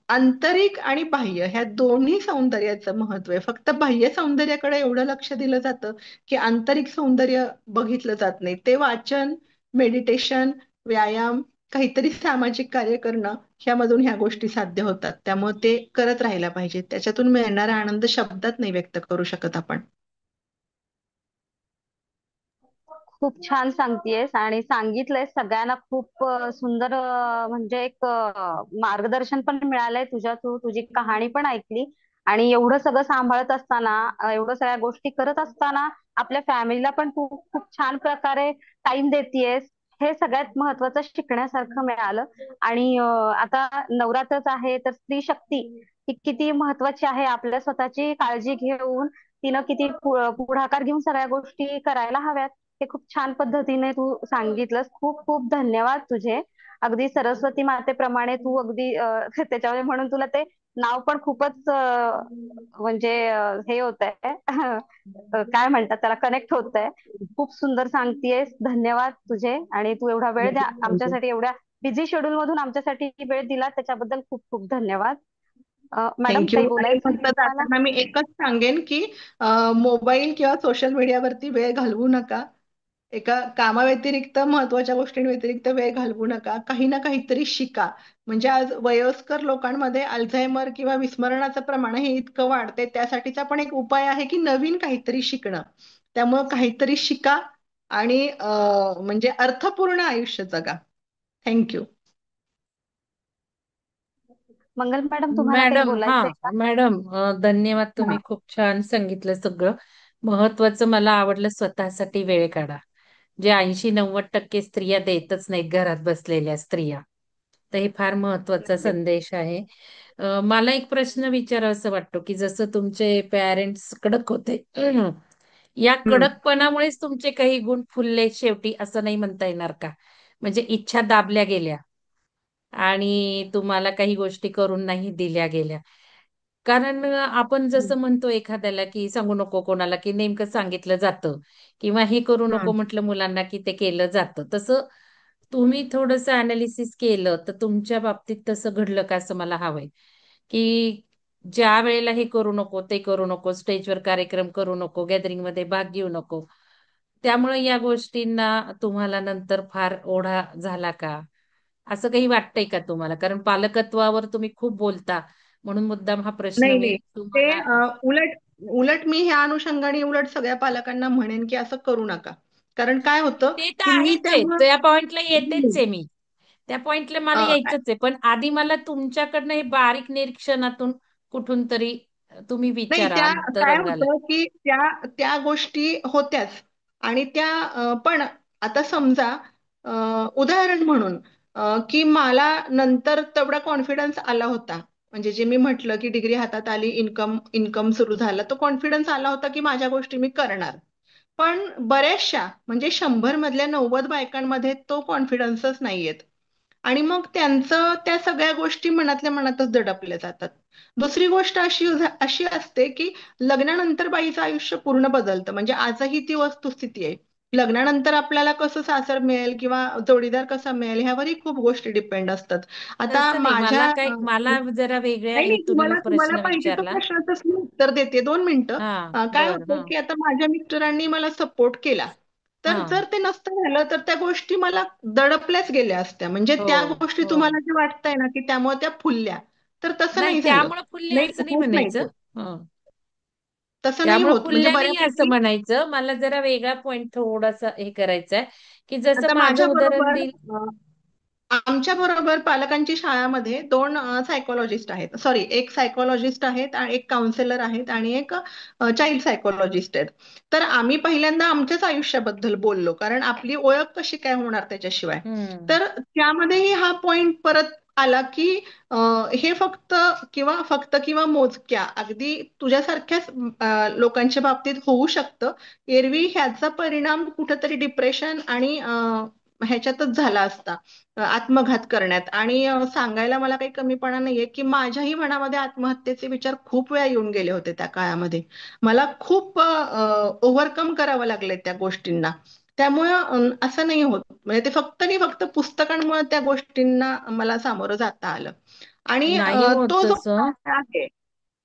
आंतरिक आणि बाह्य ह्या दोन्ही सौंदर्याचं महत्व आहे. फक्त बाह्य सौंदर्याकडे एवढं लक्ष दिलं जातं की आंतरिक सौंदर्य बघितलं जात नाही. ते वाचन, मेडिटेशन, व्यायाम, काहीतरी सामाजिक कार्य करणं, ह्यामधून ह्या गोष्टी साध्य होतात. त्यामुळे ते करत राहायला पाहिजे. त्याच्यातून मिळणारा आनंद शब्दात नाही व्यक्त करू शकत आपण. खूप छान सांगतेयस आणि सांगितलंय सगळ्यांना खूप सुंदर म्हणजे एक मार्गदर्शन पण मिळालंय तुझ्या थ्रू. तुझी कहाणी पण ऐकली. आणि एवढं सगळं सांभाळत असताना, एवढं सगळ्या गोष्टी करत असताना आपल्या फॅमिलीला पण तू खूप छान प्रकारे टाइम देतेयस. हे सगळ्यात महत्वाचं शिकण्यासारखं मिळालं. आणि आता नवरात्रच आहे तर स्त्री शक्ती ही किती महत्वाची आहे. आपल्या स्वतःची काळजी घेऊन तिनं किती पुढाकार घेऊन सगळ्या गोष्टी करायला हव्यात. हे खूप छान पद्धतीने तू सांगितलंस. खूप खूप धन्यवाद तुझे. अगदी सरस्वती मातेप्रमाणे तू अगदी त्याच्यामध्ये म्हणून तुला ते नाव पण खूपच म्हणजे हे होत आहे. काय म्हणतात त्याला, कनेक्ट होत आहे. खूप सुंदर सांगतेयस. धन्यवाद तुझे. आणि तू एवढा वेळ द्या थँक्यू. आमच्यासाठी, एवढ्या बिझी शेड्यूल मधून आमच्यासाठी वेळ दिला त्याच्याबद्दल खूप खूप धन्यवाद. Madam thank you. काही आणि बोलायचं आहे फक्त का तुम्हाला? जाताना मी एकच सांगेन की मोबाईल किंवा सोशल मीडियावरती वेळ घालवू नका. एका कामाव्यतिरिक्त महत्वाच्या गोष्टींव्यतिरिक्त वेळ घालवू नका. काही ना काहीतरी शिका. म्हणजे आज वयस्कर लोकांमध्ये अल्झायमर किंवा विस्मरणाचं प्रमाण हे इतकं वाढतंय, त्यासाठीचा पण एक उपाय आहे की नवीन काहीतरी शिकणं. त्यामुळं काहीतरी शिका आणि म्हणजे अर्थपूर्ण आयुष्य जगा. थँक्यू. मंगल मॅडम, तुम्हाला काही मॅडम, हा बोलायचंय का? मॅडम, धन्यवाद. हा. तुम्ही खूप छान सांगितलं सगळं. महत्वाचं मला आवडलं, स्वतःसाठी वेळ काढा. जे 80-90% स्त्रिया देतच नाहीत, घरात बसलेल्या स्त्रिया. तर हे फार महत्वाचा संदेश आहे. मला एक प्रश्न विचारावा वाटतो की जसं तुमचे पॅरेंट्स कडक होते, या हम्म. कडकपणामुळेच तुमचे काही गुण फुलले शेवटी, असं नाही म्हणता येणार का? म्हणजे इच्छा दाबल्या गेल्या आणि तुम्हाला काही गोष्टी करून नाही दिल्या गेल्या. कारण आपण जसं म्हणतो एखाद्याला की सांगू नको कोणाला, की नेमकं सांगितलं जातं, किंवा हे करू नको हम्म. म्हटलं मुलांना की ते केलं जातं. तसं तुम्ही थोडंसं अनालिसिस केलं तर तुमच्या बाबतीत तसं घडलं का, असं मला हवंय. की ज्या वेळेला हे करू नको, ते करू नको, स्टेजवर कार्यक्रम करू नको, गॅदरिंग मध्ये भाग घेऊ नको, त्यामुळे या गोष्टींना तुम्हाला नंतर फार ओढा झाला का? असं काही वाटतंय का तुम्हाला? कारण पालकत्वावर तुम्ही खूप बोलता, म्हणून मुद्दाम हा प्रश्न नाही मी नाही. ते तुम्हाला. उलट उलट मी ह्या अनुषंगाने उलट सगळ्या पालकांना म्हणेन की असं करू नका. कारण काय होतं ते तर की मी आहेच आहे, तेव्हा त्या पॉइंटला येतेच आहे मी. त्या पॉइंटला मला अ, यायचंच आहे, पण आधी मला तुमच्याकडनं हे बारीक निरीक्षणातून कुठून तरी तुम्ही नाही, विचारा त्या काय अंतरंगाला. होतं की त्या त्या गोष्टी होत्याच. आणि त्या पण आता समजा उदाहरण म्हणून की मला नंतर तेवढा कॉन्फिडन्स आला होता. म्हणजे जे मी म्हटलं की डिग्री हातात आली, इन्कम इन्कम सुरू झाला, तो कॉन्फिडन्स आला होता की माझ्या गोष्टी मी करणार. पण बऱ्याचशा म्हणजे 100 मधल्या 90 बायकांमध्ये तो कॉन्फिडन्सच नाहीयेत. आणि मग त्यांचं त्या सगळ्या गोष्टी मनातल्या मनातच दडपल्या जातात. दुसरी गोष्ट अशी असते की लग्नानंतर बाईचं आयुष्य पूर्ण बदलतं. म्हणजे आजही ती वस्तुस्थिती आहे. लग्नानंतर आपल्याला कसं सासर मिळेल किंवा जोडीदार कसा मिळेल ह्यावरही खूप गोष्टी डिपेंड असतात. आता तसं नाही, माझ्या मला जरा वेगळ्या नाही नाही, हेतूने मी तुम्हाला तुम्हाला प्रश्न पाहिजे तो विचारला. प्रश्नाचंच मी उत्तर देते. 2 मिनिटं. हा. काय बर. होतं हा. की आता माझ्या मिस्टरांनी मला सपोर्ट केला. तर हा. जर ते नसतं झालं तर त्या गोष्टी मला दडपल्याच गेल्या असत्या. म्हणजे हो. त्या गोष्टी हो. तुम्हाला जे वाटतंय ना की त्यामुळे त्या फुलल्या, तर तसं नाही, नाही झालं. त्यामुळे फुलले नाही, असं नाही होत नाही म्हणायचं. ते. हं. तसं नाही त्यामुळे होत म्हणजे फुलल्या नाही असं बऱ्यापैकी. म्हणायचं. मला जरा वेगळा पॉइंट थोडासा हे करायचा आहे, की जसं आता माझं माझ्या उदाहरण बरोबर देईल. आमच्या बरोबर पालकांची शाळामध्ये 2 सायकोलॉजिस्ट आहेत. सॉरी, एक सायकोलॉजिस्ट आहेत आणि एक काउन्सिलर आहेत आणि एक चाइल्ड सायकोलॉजिस्ट आहेत. तर आम्ही पहिल्यांदा आमच्याच आयुष्याबद्दल बोललो, कारण आपली ओळख कशी काय होणार त्याच्याशिवाय. हम्म. तर त्यामध्येही हा पॉइंट परत आला की अ, हे फक्त किंवा मोजक्या अगदी तुझ्यासारख्याच लोकांच्या बाबतीत होऊ शकतं. एरवी ह्याचा परिणाम कुठेतरी डिप्रेशन आणि ह्याच्यातच झाला असता, आत्मघात करण्यात. आणि सांगायला मला काही कमीपणा नाहीये की माझ्याही मनामध्ये आत्महत्येचे विचार खूप वेळा येऊन गेले होते त्या काळामध्ये. मला खूप ओव्हरकम करावं लागलंय त्या गोष्टींना. त्यामुळं असं नाही होत. म्हणजे ते फक्त आणि फक्त पुस्तकांमुळे त्या गोष्टींना मला सामोरं जाता आलं. आणि नाही होत तो जो तसं. काळ आहे,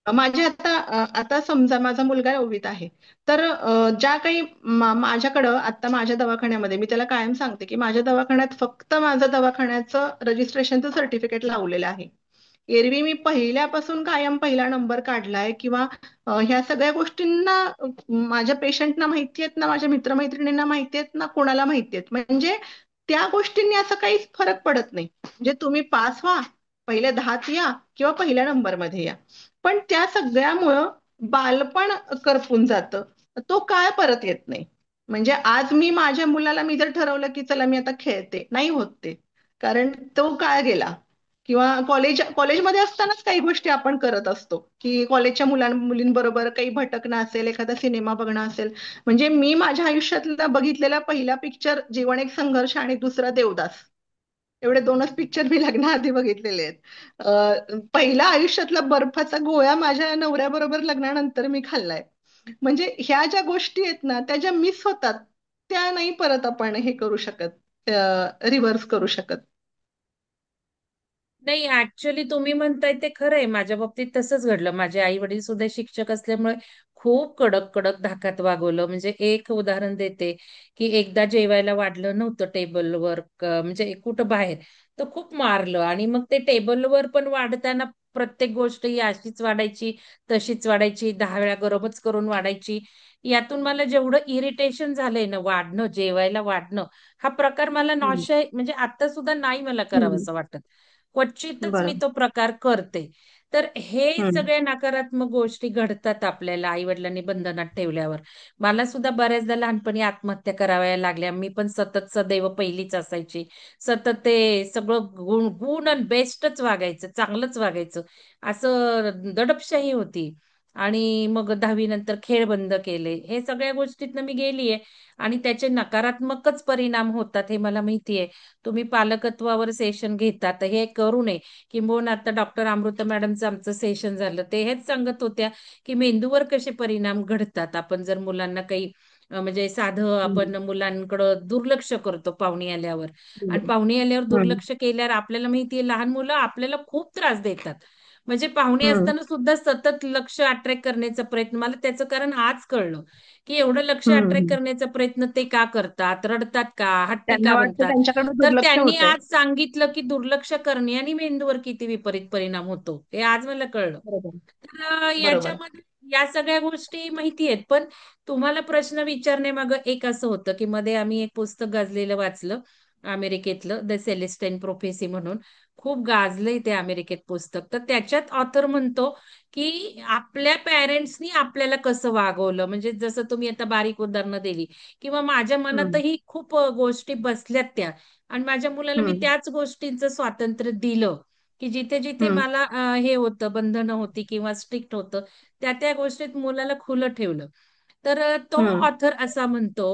माझ्या आता समजा माझा मुलगा 9वीत आहे. तर ज्या काही माझ्याकडं आता माझ्या दवाखान्यामध्ये मी त्याला कायम सांगते की माझ्या दवाखान्यात फक्त माझं दवाखान्याचं रजिस्ट्रेशनचं सर्टिफिकेट लावलेलं आहे. एरवी मी पहिल्यापासून कायम पहिला नंबर काढलाय किंवा ह्या सगळ्या गोष्टींना माझ्या पेशंटना माहिती आहेत ना, माझ्या मित्रमैत्रिणींना माहिती आहेत ना, कोणाला माहिती आहेत. म्हणजे त्या गोष्टींनी असं काही फरक पडत नाही. म्हणजे तुम्ही पास व्हा, पहिल्या 10त या किंवा पहिल्या नंबरमध्ये या. पण त्या सगळ्यामुळं बालपण करपून जातं. तो काळ परत येत नाही. म्हणजे आज मी माझ्या मुलाला मी जर ठरवलं की चला मी आता खेळते, नाही होत ते. कारण तो काळ गेला किंवा कॉलेजमध्ये असतानाच काही गोष्टी आपण करत असतो, की कॉलेजच्या मुलींबरोबर काही भटकणं असेल, एखादा सिनेमा बघणं असेल. म्हणजे मी माझ्या आयुष्यातला बघितलेला पहिला पिक्चर जीवन एक संघर्ष आणि दुसरा देवदास. एवढे 2च पिक्चर मी लग्नाआधी बघितलेले आहेत. पहिला आयुष्यातला बर्फाचा गोळा माझ्या नवऱ्याबरोबर लग्नानंतर मी खाल्लाय. म्हणजे ह्या ज्या गोष्टी आहेत ना, त्या ज्या मिस होतात, त्या नाही परत आपण हे करू शकत, रिव्हर्स करू शकत. नाही, ऍक्च्युली तुम्ही म्हणताय ते खरं आहे. माझ्या बाबतीत तसंच घडलं. माझे आई वडील सुद्धा शिक्षक असल्यामुळे खूप कडक कडक धाकात वागवलं. म्हणजे एक उदाहरण देते की एकदा जेवायला वाढलं नव्हतं टेबलवर, म्हणजे कुठं बाहेर, तर खूप मारलं. आणि मग ते टेबलवर पण वाढताना प्रत्येक गोष्ट ही अशीच वाढायची, तशीच वाढायची, 10 वेळा गरमच करून वाढायची. यातून मला जेवढं इरिटेशन झालंय ना, वाढणं, जेवायला वाढणं, हा प्रकार मला हम्म. नॉशय म्हणजे आता सुद्धा नाही मला हम्म. करावंसं वाटत. क्वचितच मी बरोबर. तो प्रकार करते. तर हे हम्म. सगळ्या नकारात्मक गोष्टी घडतात आपल्याला आई वडिलांनी बंधनात ठेवल्यावर. मला सुद्धा बऱ्याचदा लहानपणी आत्महत्या कराव्या लागल्या. मी पण सतत सदैव पहिलीच असायची. सतत ते सगळं गुण गुण आणि बेस्टच वागायचं, चांगलंच वागायचं, असं दडपशाही होती. आणि मग 10वी नंतर खेळ बंद केले. हे सगळ्या गोष्टीतनं मी गेलीये आणि त्याचे नकारात्मकच परिणाम होतात हे मला माहितीये. तुम्ही पालकत्वावर सेशन घेता तर हे करू नये. किंबहुना आता डॉक्टर अमृता मॅडमचं आमचं सेशन झालं, ते हेच सांगत होत्या की मेंदूवर कसे परिणाम घडतात आपण जर मुलांना काही म्हणजे साधं हम्म. आपण मुलांकडं दुर्लक्ष करतो पाहुणे आल्यावर. आणि हम्म. पाहुणे आल्यावर हम्म. दुर्लक्ष केल्यावर आपल्याला माहितीये लहान मुलं आपल्याला खूप त्रास देतात. म्हणजे पाहुणे हम्म. असताना सुद्धा सतत लक्ष अट्रॅक्ट करण्याचा प्रयत्न, मला त्याचं कारण आज कळलं की एवढं लक्ष अट्रॅक्ट हम्म. करण्याचा प्रयत्न ते का करतात, रडतात का, हट्टी त्यांना का वाटतं बनतात. त्यांच्याकडे तर दुर्लक्ष त्यांनी होतंय. आज सांगितलं की दुर्लक्ष करणे आणि मेंदूवर किती विपरीत परिणाम होतो, हे आज मला कळलं. बरोबर. तर बरोबर. याच्यामध्ये या सगळ्या गोष्टी माहिती आहेत. पण तुम्हाला प्रश्न विचारण्यामागं एक असं होतं की मध्ये आम्ही एक पुस्तक गाजलेलं वाचलं अमेरिकेतलं, द सेलेस्टाईन प्रोफेसी म्हणून. खूप गाजलंय ते अमेरिकेत पुस्तक. तर त्याच्यात ऑथर म्हणतो की आपल्या पॅरेंट्सनी आपल्याला कसं वागवलं, म्हणजे जसं तुम्ही आता बारीक उदाहरणं दिली, किंवा माझ्या हम्म. मनातही खूप गोष्टी बसल्यात त्या, आणि माझ्या मुलाला मी हम्म. त्याच गोष्टींचं स्वातंत्र्य दिलं की जिथे जिथे हम्म. मला हे होतं, बंधनं होती किंवा स्ट्रिक्ट होतं, त्या त्या गोष्टीत मुलाला खुलं ठेवलं. तर तो हम्म. ऑथर असा म्हणतो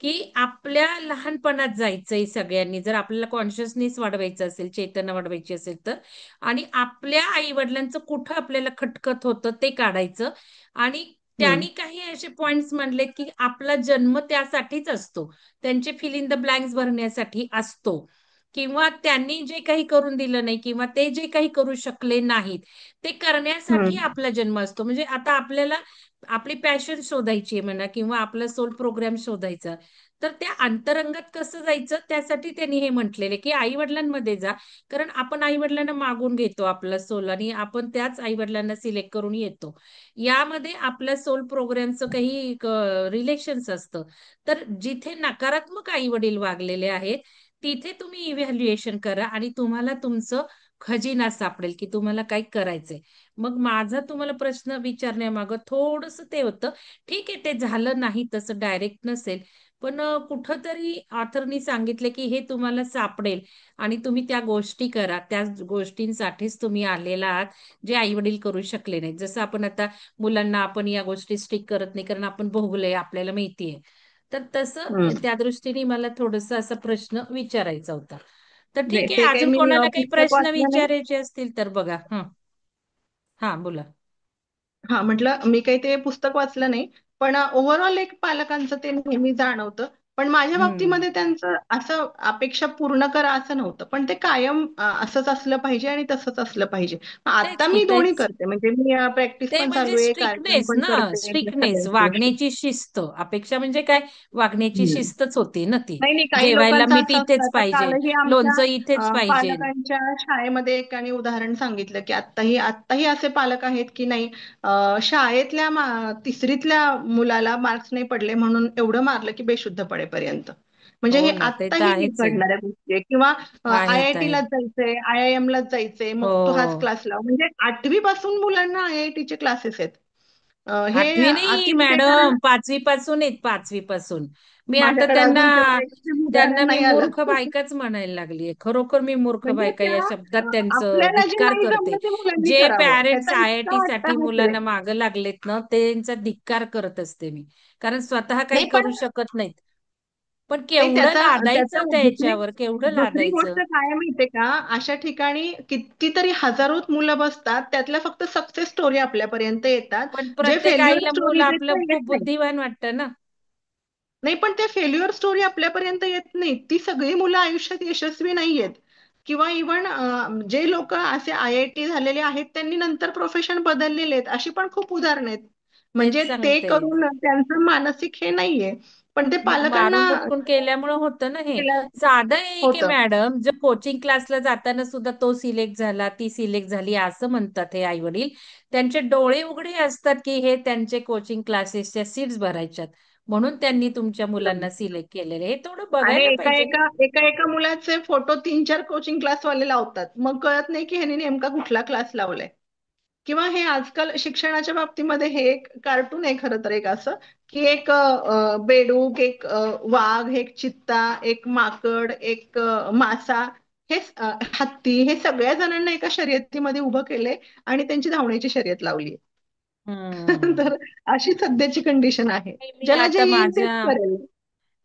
की आपल्या लहानपणात जायचंय सगळ्यांनी, जर आपल्याला कॉन्शियसनेस वाढवायचं असेल, चेतना वाढवायची असेल तर. आणि आपल्या आई वडिलांचं कुठं आपल्याला खटकत होतं ते काढायचं. आणि हम्म. त्यांनी काही असे पॉइंट्स म्हणले की आपला जन्म त्यासाठीच असतो, त्यांचे फिल इन द ब्लँक्स भरण्यासाठी असतो, किंवा त्यांनी जे काही करून दिलं नाही किंवा ते जे काही करू शकले नाहीत ते करण्यासाठी हम्म. आपला जन्म असतो. म्हणजे आता आपल्याला आपली पॅशन शोधायची आहे म्हणा, किंवा आपला सोल प्रोग्राम शोधायचा, तर त्या अंतरंगात कसं जायचं त्यासाठी त्यांनी हे म्हटलेले की आई वडिलांमध्ये जा. कारण आपण आई वडिलांना मागून घेतो आपला सोल आणि आपण त्याच आई वडिलांना सिलेक्ट करून येतो. यामध्ये आपल्या सोल प्रोग्रामचं काही रिलेशन्स असतं. तर जिथे नकारात्मक आई वडील वागलेले आहेत तिथे तुम्ही इव्हॅल्युएशन करा आणि तुम्हाला तुमचं खजिना सापडेल की तुम्हाला काय करायचंय. मग माझा तुम्हाला प्रश्न विचारण्यामागं थोडस ते होतं. ठीक आहे, ते झालं नाही तसं डायरेक्ट नसेल, पण कुठंतरी ऑथरनी सांगितले की हे तुम्हाला सापडेल आणि तुम्ही त्या गोष्टी करा. त्या गोष्टींसाठीच तुम्ही आलेला आहात, जे आई वडील करू शकले नाहीत. जसं आपण आता मुलांना आपण या गोष्टी स्टिक करत नाही कारण आपण भोगलोय, आपल्याला माहितीये. तर तसं हम्म. त्या दृष्टीने मला थोडस असा प्रश्न विचारायचा होता. तर नाही, ठीक आहे, ते काही अजून मी कोणाला काही पुस्तक प्रश्न वाचलं नाही. विचारायचे असतील तर बघा. हा, हा, बोला. हा, म्हटलं मी काही ते पुस्तक वाचलं नाही, पण ओव्हरऑल एक पालकांचं ते नेहमी जाणवतं. पण माझ्या हम्म. बाबतीमध्ये त्यांचं असं अपेक्षा पूर्ण करा असं नव्हतं, पण ते कायम असंच असलं पाहिजे आणि तसंच असलं पाहिजे. आता तेच की मी दोन्ही तेच. करते, म्हणजे मी प्रॅक्टिस ते पण म्हणजे चालू आहे, कार्यक्रम स्ट्रिक्टनेस पण ना, करते, त्या स्ट्रिक्टनेस, सगळ्याच गोष्टी. वागण्याची शिस्त. अपेक्षा म्हणजे काय, वागण्याची हम्म. शिस्तच होती ना ती. नाही नाही, काही जेवायला लोकांचं मीठ असं असतं. इथेच आता पाहिजे, कालही आमच्या लोणचं इथेच पाहिजे. पालकांच्या शाळेमध्ये एकाने उदाहरण सांगितलं की आत्ताही असे पालक आहेत की नाही, शाळेतल्या तिसरीतल्या मुलाला मार्क्स नाही पडले म्हणून एवढं मारलं की बेशुद्ध पडेपर्यंत. म्हणजे हो हे ना, ते तर आत्ताही आहेच आहे. घडणाऱ्या गोष्टी आहे. किंवा आहेत IIT आहेत. लाच जायचंय, IIM लाच जायचंय, मग तू हाच हो. क्लास लाव. म्हणजे 8वी पासून मुलांना IIT चे क्लासेस आहेत. हे आठवी नाही अतिशय कारण मॅडम, 5वी पासून आहेत, 5वी पासून. मी आता माझ्याकडे त्यांना अजून तेवढं एक्स्ट्रीम त्यांना उदाहरण मी नाही आलं. मूर्ख बायकाच म्हणायला लागलीये. खरोखर मी मूर्ख म्हणजे बायका त्या या शब्दात त्यांचं आपल्याला जे धिक्कार नाही करते. जमलं ते मुलांनी जे करावं पॅरेंट्स ह्याचा इतका IIT साठी अट्टाहास आहे. मुलांना मागं लागलेत ना, त्यांचा धिक्कार करत असते मी. कारण स्वतः काही नाही पण करू शकत नाहीत. पण नाही केवढं त्याचा त्याचा लादायचं दुसरी त्याच्यावर, केवढं दुसरी गोष्ट लादायचं. काय आहे माहितीये का, अशा ठिकाणी कितीतरी हजारोत मुलं बसतात, त्यातल्या फक्त सक्सेस स्टोरी आपल्यापर्यंत येतात. पण जे प्रत्येक फेल्युअर आईला मुलं स्टोरीज आहेत आपलं त्या खूप येत नाही. बुद्धिवान वाटतं ना. नाही पण त्या फेल्युअर स्टोरी आपल्यापर्यंत येत नाही. ती सगळी मुलं आयुष्यात यशस्वी नाहीयेत. किंवा इव्हन जे लोक असे IIT झालेले आहेत त्यांनी नंतर प्रोफेशन बदललेले आहेत, अशी पण खूप उदाहरणं आहेत. म्हणजे तेच ते सांगते. करून त्यांचं मानसिक हे नाहीये, पण ते मग पालकांना मारून बुटकून केल्यामुळे होतं ना हे. केलं साधं एक आहे होतं. मॅडम, जो कोचिंग क्लासला जाताना सुद्धा तो सिलेक्ट झाला, ती सिलेक्ट झाली असं म्हणतात हे आई वडील. त्यांचे डोळे उघडे असतात की हे त्यांचे कोचिंग क्लासेसच्या सीट्स भरायच्यात, म्हणून त्यांनी तुमच्या मुलांना सिलेक्ट केलेले. हे थोडं आणि बघायला एका पाहिजे ना. एका एका एका मुलाचे फोटो 3-4 कोचिंग क्लासवाले लावतात. मग कळत नाही की ह्यांनी नेमका कुठला क्लास लावलाय. किंवा हे आजकाल शिक्षणाच्या बाबतीमध्ये हे एक कार्टून आहे खरं तर, एक असं की एक बेडूक, एक वाघ, एक चित्ता, एक माकड, एक मासा, हत्ती, हे सगळ्या जणांना एका शर्यतीमध्ये उभं केलंय आणि त्यांची धावण्याची शर्यत लावली. हम्म. तर अशी सध्याची कंडिशन आहे. मी ज्याला जे आता येईल तेच माझ्या करेल.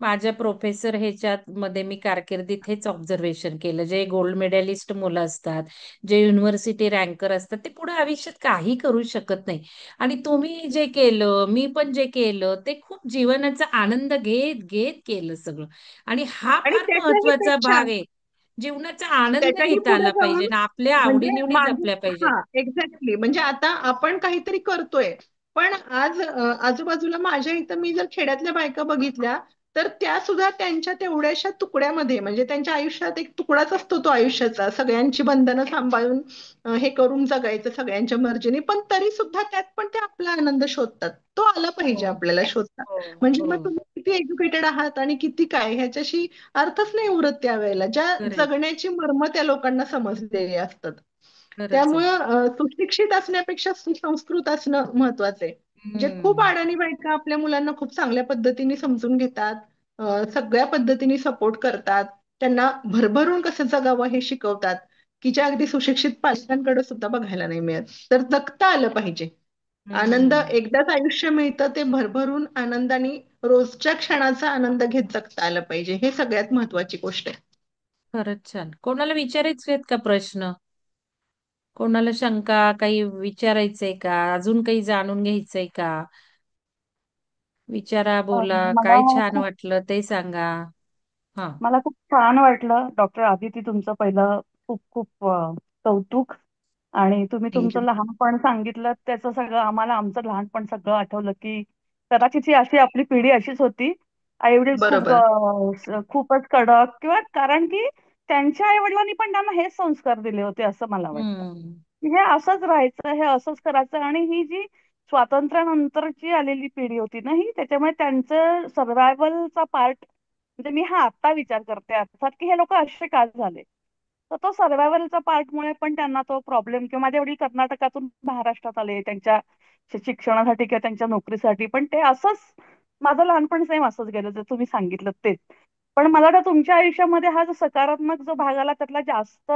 माझ्या प्रोफेसर ह्याच्यात मध्ये मी कारकिर्दीत हेच ऑब्झर्वेशन केलं. जे गोल्ड मेडलिस्ट मुलं असतात, जे युनिव्हर्सिटी रँकर असतात, ते पुढे आयुष्यात काही करू शकत नाही. आणि तुम्ही जे केलं, मी पण जे केलं, ते खूप जीवनाचा आनंद घेत घेत केलं सगळं. आणि हा आणि फार त्याच्याही महत्वाचा पेक्षा भाग आहे. जीवनाचा आनंद त्याच्याही घेता पुढे आला पाहिजे जाऊन ना, आपल्या म्हणजे आवडीनिवडी जपल्या पाहिजेत. हा एक्झॅक्टली, म्हणजे आता आपण काहीतरी करतोय, पण आज आजूबाजूला माझ्या इथं मी जर खेड्यातल्या बायका बघितल्या तर त्या सुद्धा त्यांच्या तेवढ्याशा तुकड्यामध्ये, म्हणजे त्यांच्या आयुष्यात एक तुकडाच असतो तो आयुष्याचा, सगळ्यांची बंधनं सांभाळून हे करून जगायचं सगळ्यांच्या मर्जीने, पण तरी सुद्धा त्यात पण ते आपला आनंद शोधतात. तो आला पाहिजे हो, आपल्याला शोधता. हो, म्हणजे हो. मग तुम्ही किती एज्युकेटेड आहात आणि किती काय ह्याच्याशी अर्थच नाही उरत त्यावेळेला, ज्या खरंय. जगण्याची मर्म त्या लोकांना समजलेली असतात. खरंच आहे. त्यामुळं सुशिक्षित असण्यापेक्षा सुसंस्कृत असणं महत्वाचं आहे. जे खूप हम्म. अडाणी बायका आपल्या मुलांना खूप चांगल्या पद्धतीने समजून घेतात, सगळ्या पद्धतीने सपोर्ट करतात, त्यांना भरभरून कसं जगावं हे शिकवतात, की ज्या अगदी सुशिक्षित पालकांकडे सुद्धा बघायला नाही मिळत. तर जगता आलं पाहिजे. आनंद हम्म. एकदाच आयुष्य मिळतं, ते भरभरून आनंदाने रोजच्या क्षणाचा आनंद घेत जगता आलं पाहिजे. हे सगळ्यात महत्वाची गोष्ट आहे. खरंच छान. कोणाला विचारायचे आहेत का प्रश्न? कोणाला शंका काही विचारायचंय का? अजून काही जाणून घ्यायचंय का? विचारा, बोला. मला काय छान खूप वाटलं ते सांगा. हा. मला खूप छान वाटलं डॉक्टर आदिती, तुमचं पहिलं खूप खूप कौतुक. आणि तुम्ही तुमचं थँक्यू. लहानपण सांगितलं, त्याचं सगळं आम्हाला आमचं लहानपण सगळं आठवलं, की कदाचित ही अशी आपली पिढी अशीच होती. आईवडील खूप बरोबर. खूपच कडक, किंवा कारण की त्यांच्या आईवडिलांनी पण त्यांना हेच संस्कार दिले होते असं मला वाटतं, हम्म. की हे असंच राहायचं, हे असंच करायचं. आणि ही जी स्वातंत्र्यानंतरची आलेली पिढी होती ना, ही त्याच्यामुळे त्यांचं सर्व्हायव्हलचा पार्ट, म्हणजे मी हा आत्ता विचार करते अर्थात, की हे लोक असे का झाले. तर तो सर्व्हायव्हलचा पार्टमुळे पण त्यांना तो प्रॉब्लेम, किंवा माझे वडील कर्नाटकातून महाराष्ट्रात आले त्यांच्या शिक्षणासाठी किंवा त्यांच्या नोकरीसाठी, पण ते असंच, माझं लहानपण सेम असंच गेलं जे तुम्ही सांगितलं तेच. पण मला वाटतं तुमच्या आयुष्यामध्ये हा जो सकारात्मक जो भाग आला, त्यातला जास्त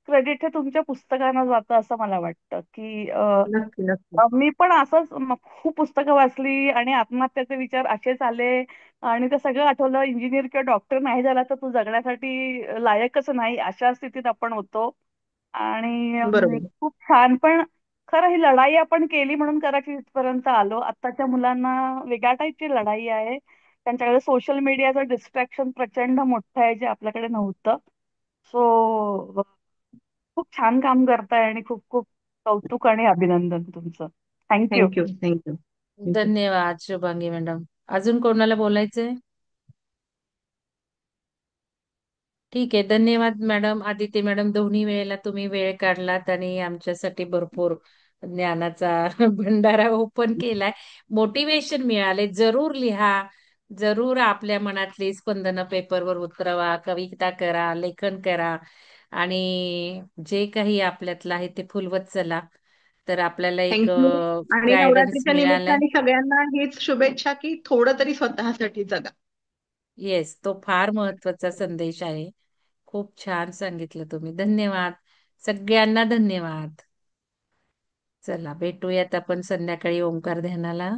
क्रेडिट हे तुमच्या पुस्तकांना जातं असं मला वाटतं, की नक्की नक्की. मी पण असंच खूप पुस्तकं वाचली आणि आत्महत्याचे विचार असेच आले. आणि ते सगळं आठवलं, इंजिनियर किंवा डॉक्टर नाही झाला तर तू जगण्यासाठी लायकच नाही, अशा स्थितीत आपण होतो. आणि बरोबर. खूप छान. पण खरं ही लढाई आपण केली म्हणून कदाचित इथपर्यंत आलो. आत्ताच्या मुलांना वेगळ्या टाईपची लढाई आहे. त्यांच्याकडे सोशल मीडियाचं डिस्ट्रॅक्शन प्रचंड मोठं आहे, जे आपल्याकडे नव्हतं. सो खूप छान काम करताय आणि खूप खूप कौतुक आणि अभिनंदन तुमचं. थँक्यू. थँक्यू. थँक्यू. थँक्यू. धन्यवाद शुभांगी मॅडम. अजून कोणाला बोलायचंय? ठीक आहे. धन्यवाद मॅडम. आदिती मॅडम, दोन्ही वेळेला तुम्ही वेळ काढलात आणि आमच्यासाठी भरपूर ज्ञानाचा भंडारा ओपन केलाय. मोटिवेशन मिळाले. जरूर लिहा. जरूर आपल्या मनातली स्पंदनं पेपरवर उतरवा, कविता करा, लेखन करा आणि जे काही आपल्यातलं आहे ते फुलवत चला. तर आपल्याला एक थँक्यू. आणि गायडन्स नवरात्रीच्या मिळालाय. निमित्ताने सगळ्यांना हीच शुभेच्छा की थोडं तरी स्वतःसाठी जगा. येस, तो फार महत्वाचा संदेश आहे. खूप छान सांगितलं तुम्ही. धन्यवाद. सगळ्यांना धन्यवाद. चला भेटूयात आपण संध्याकाळी ओंकार ध्यानाला.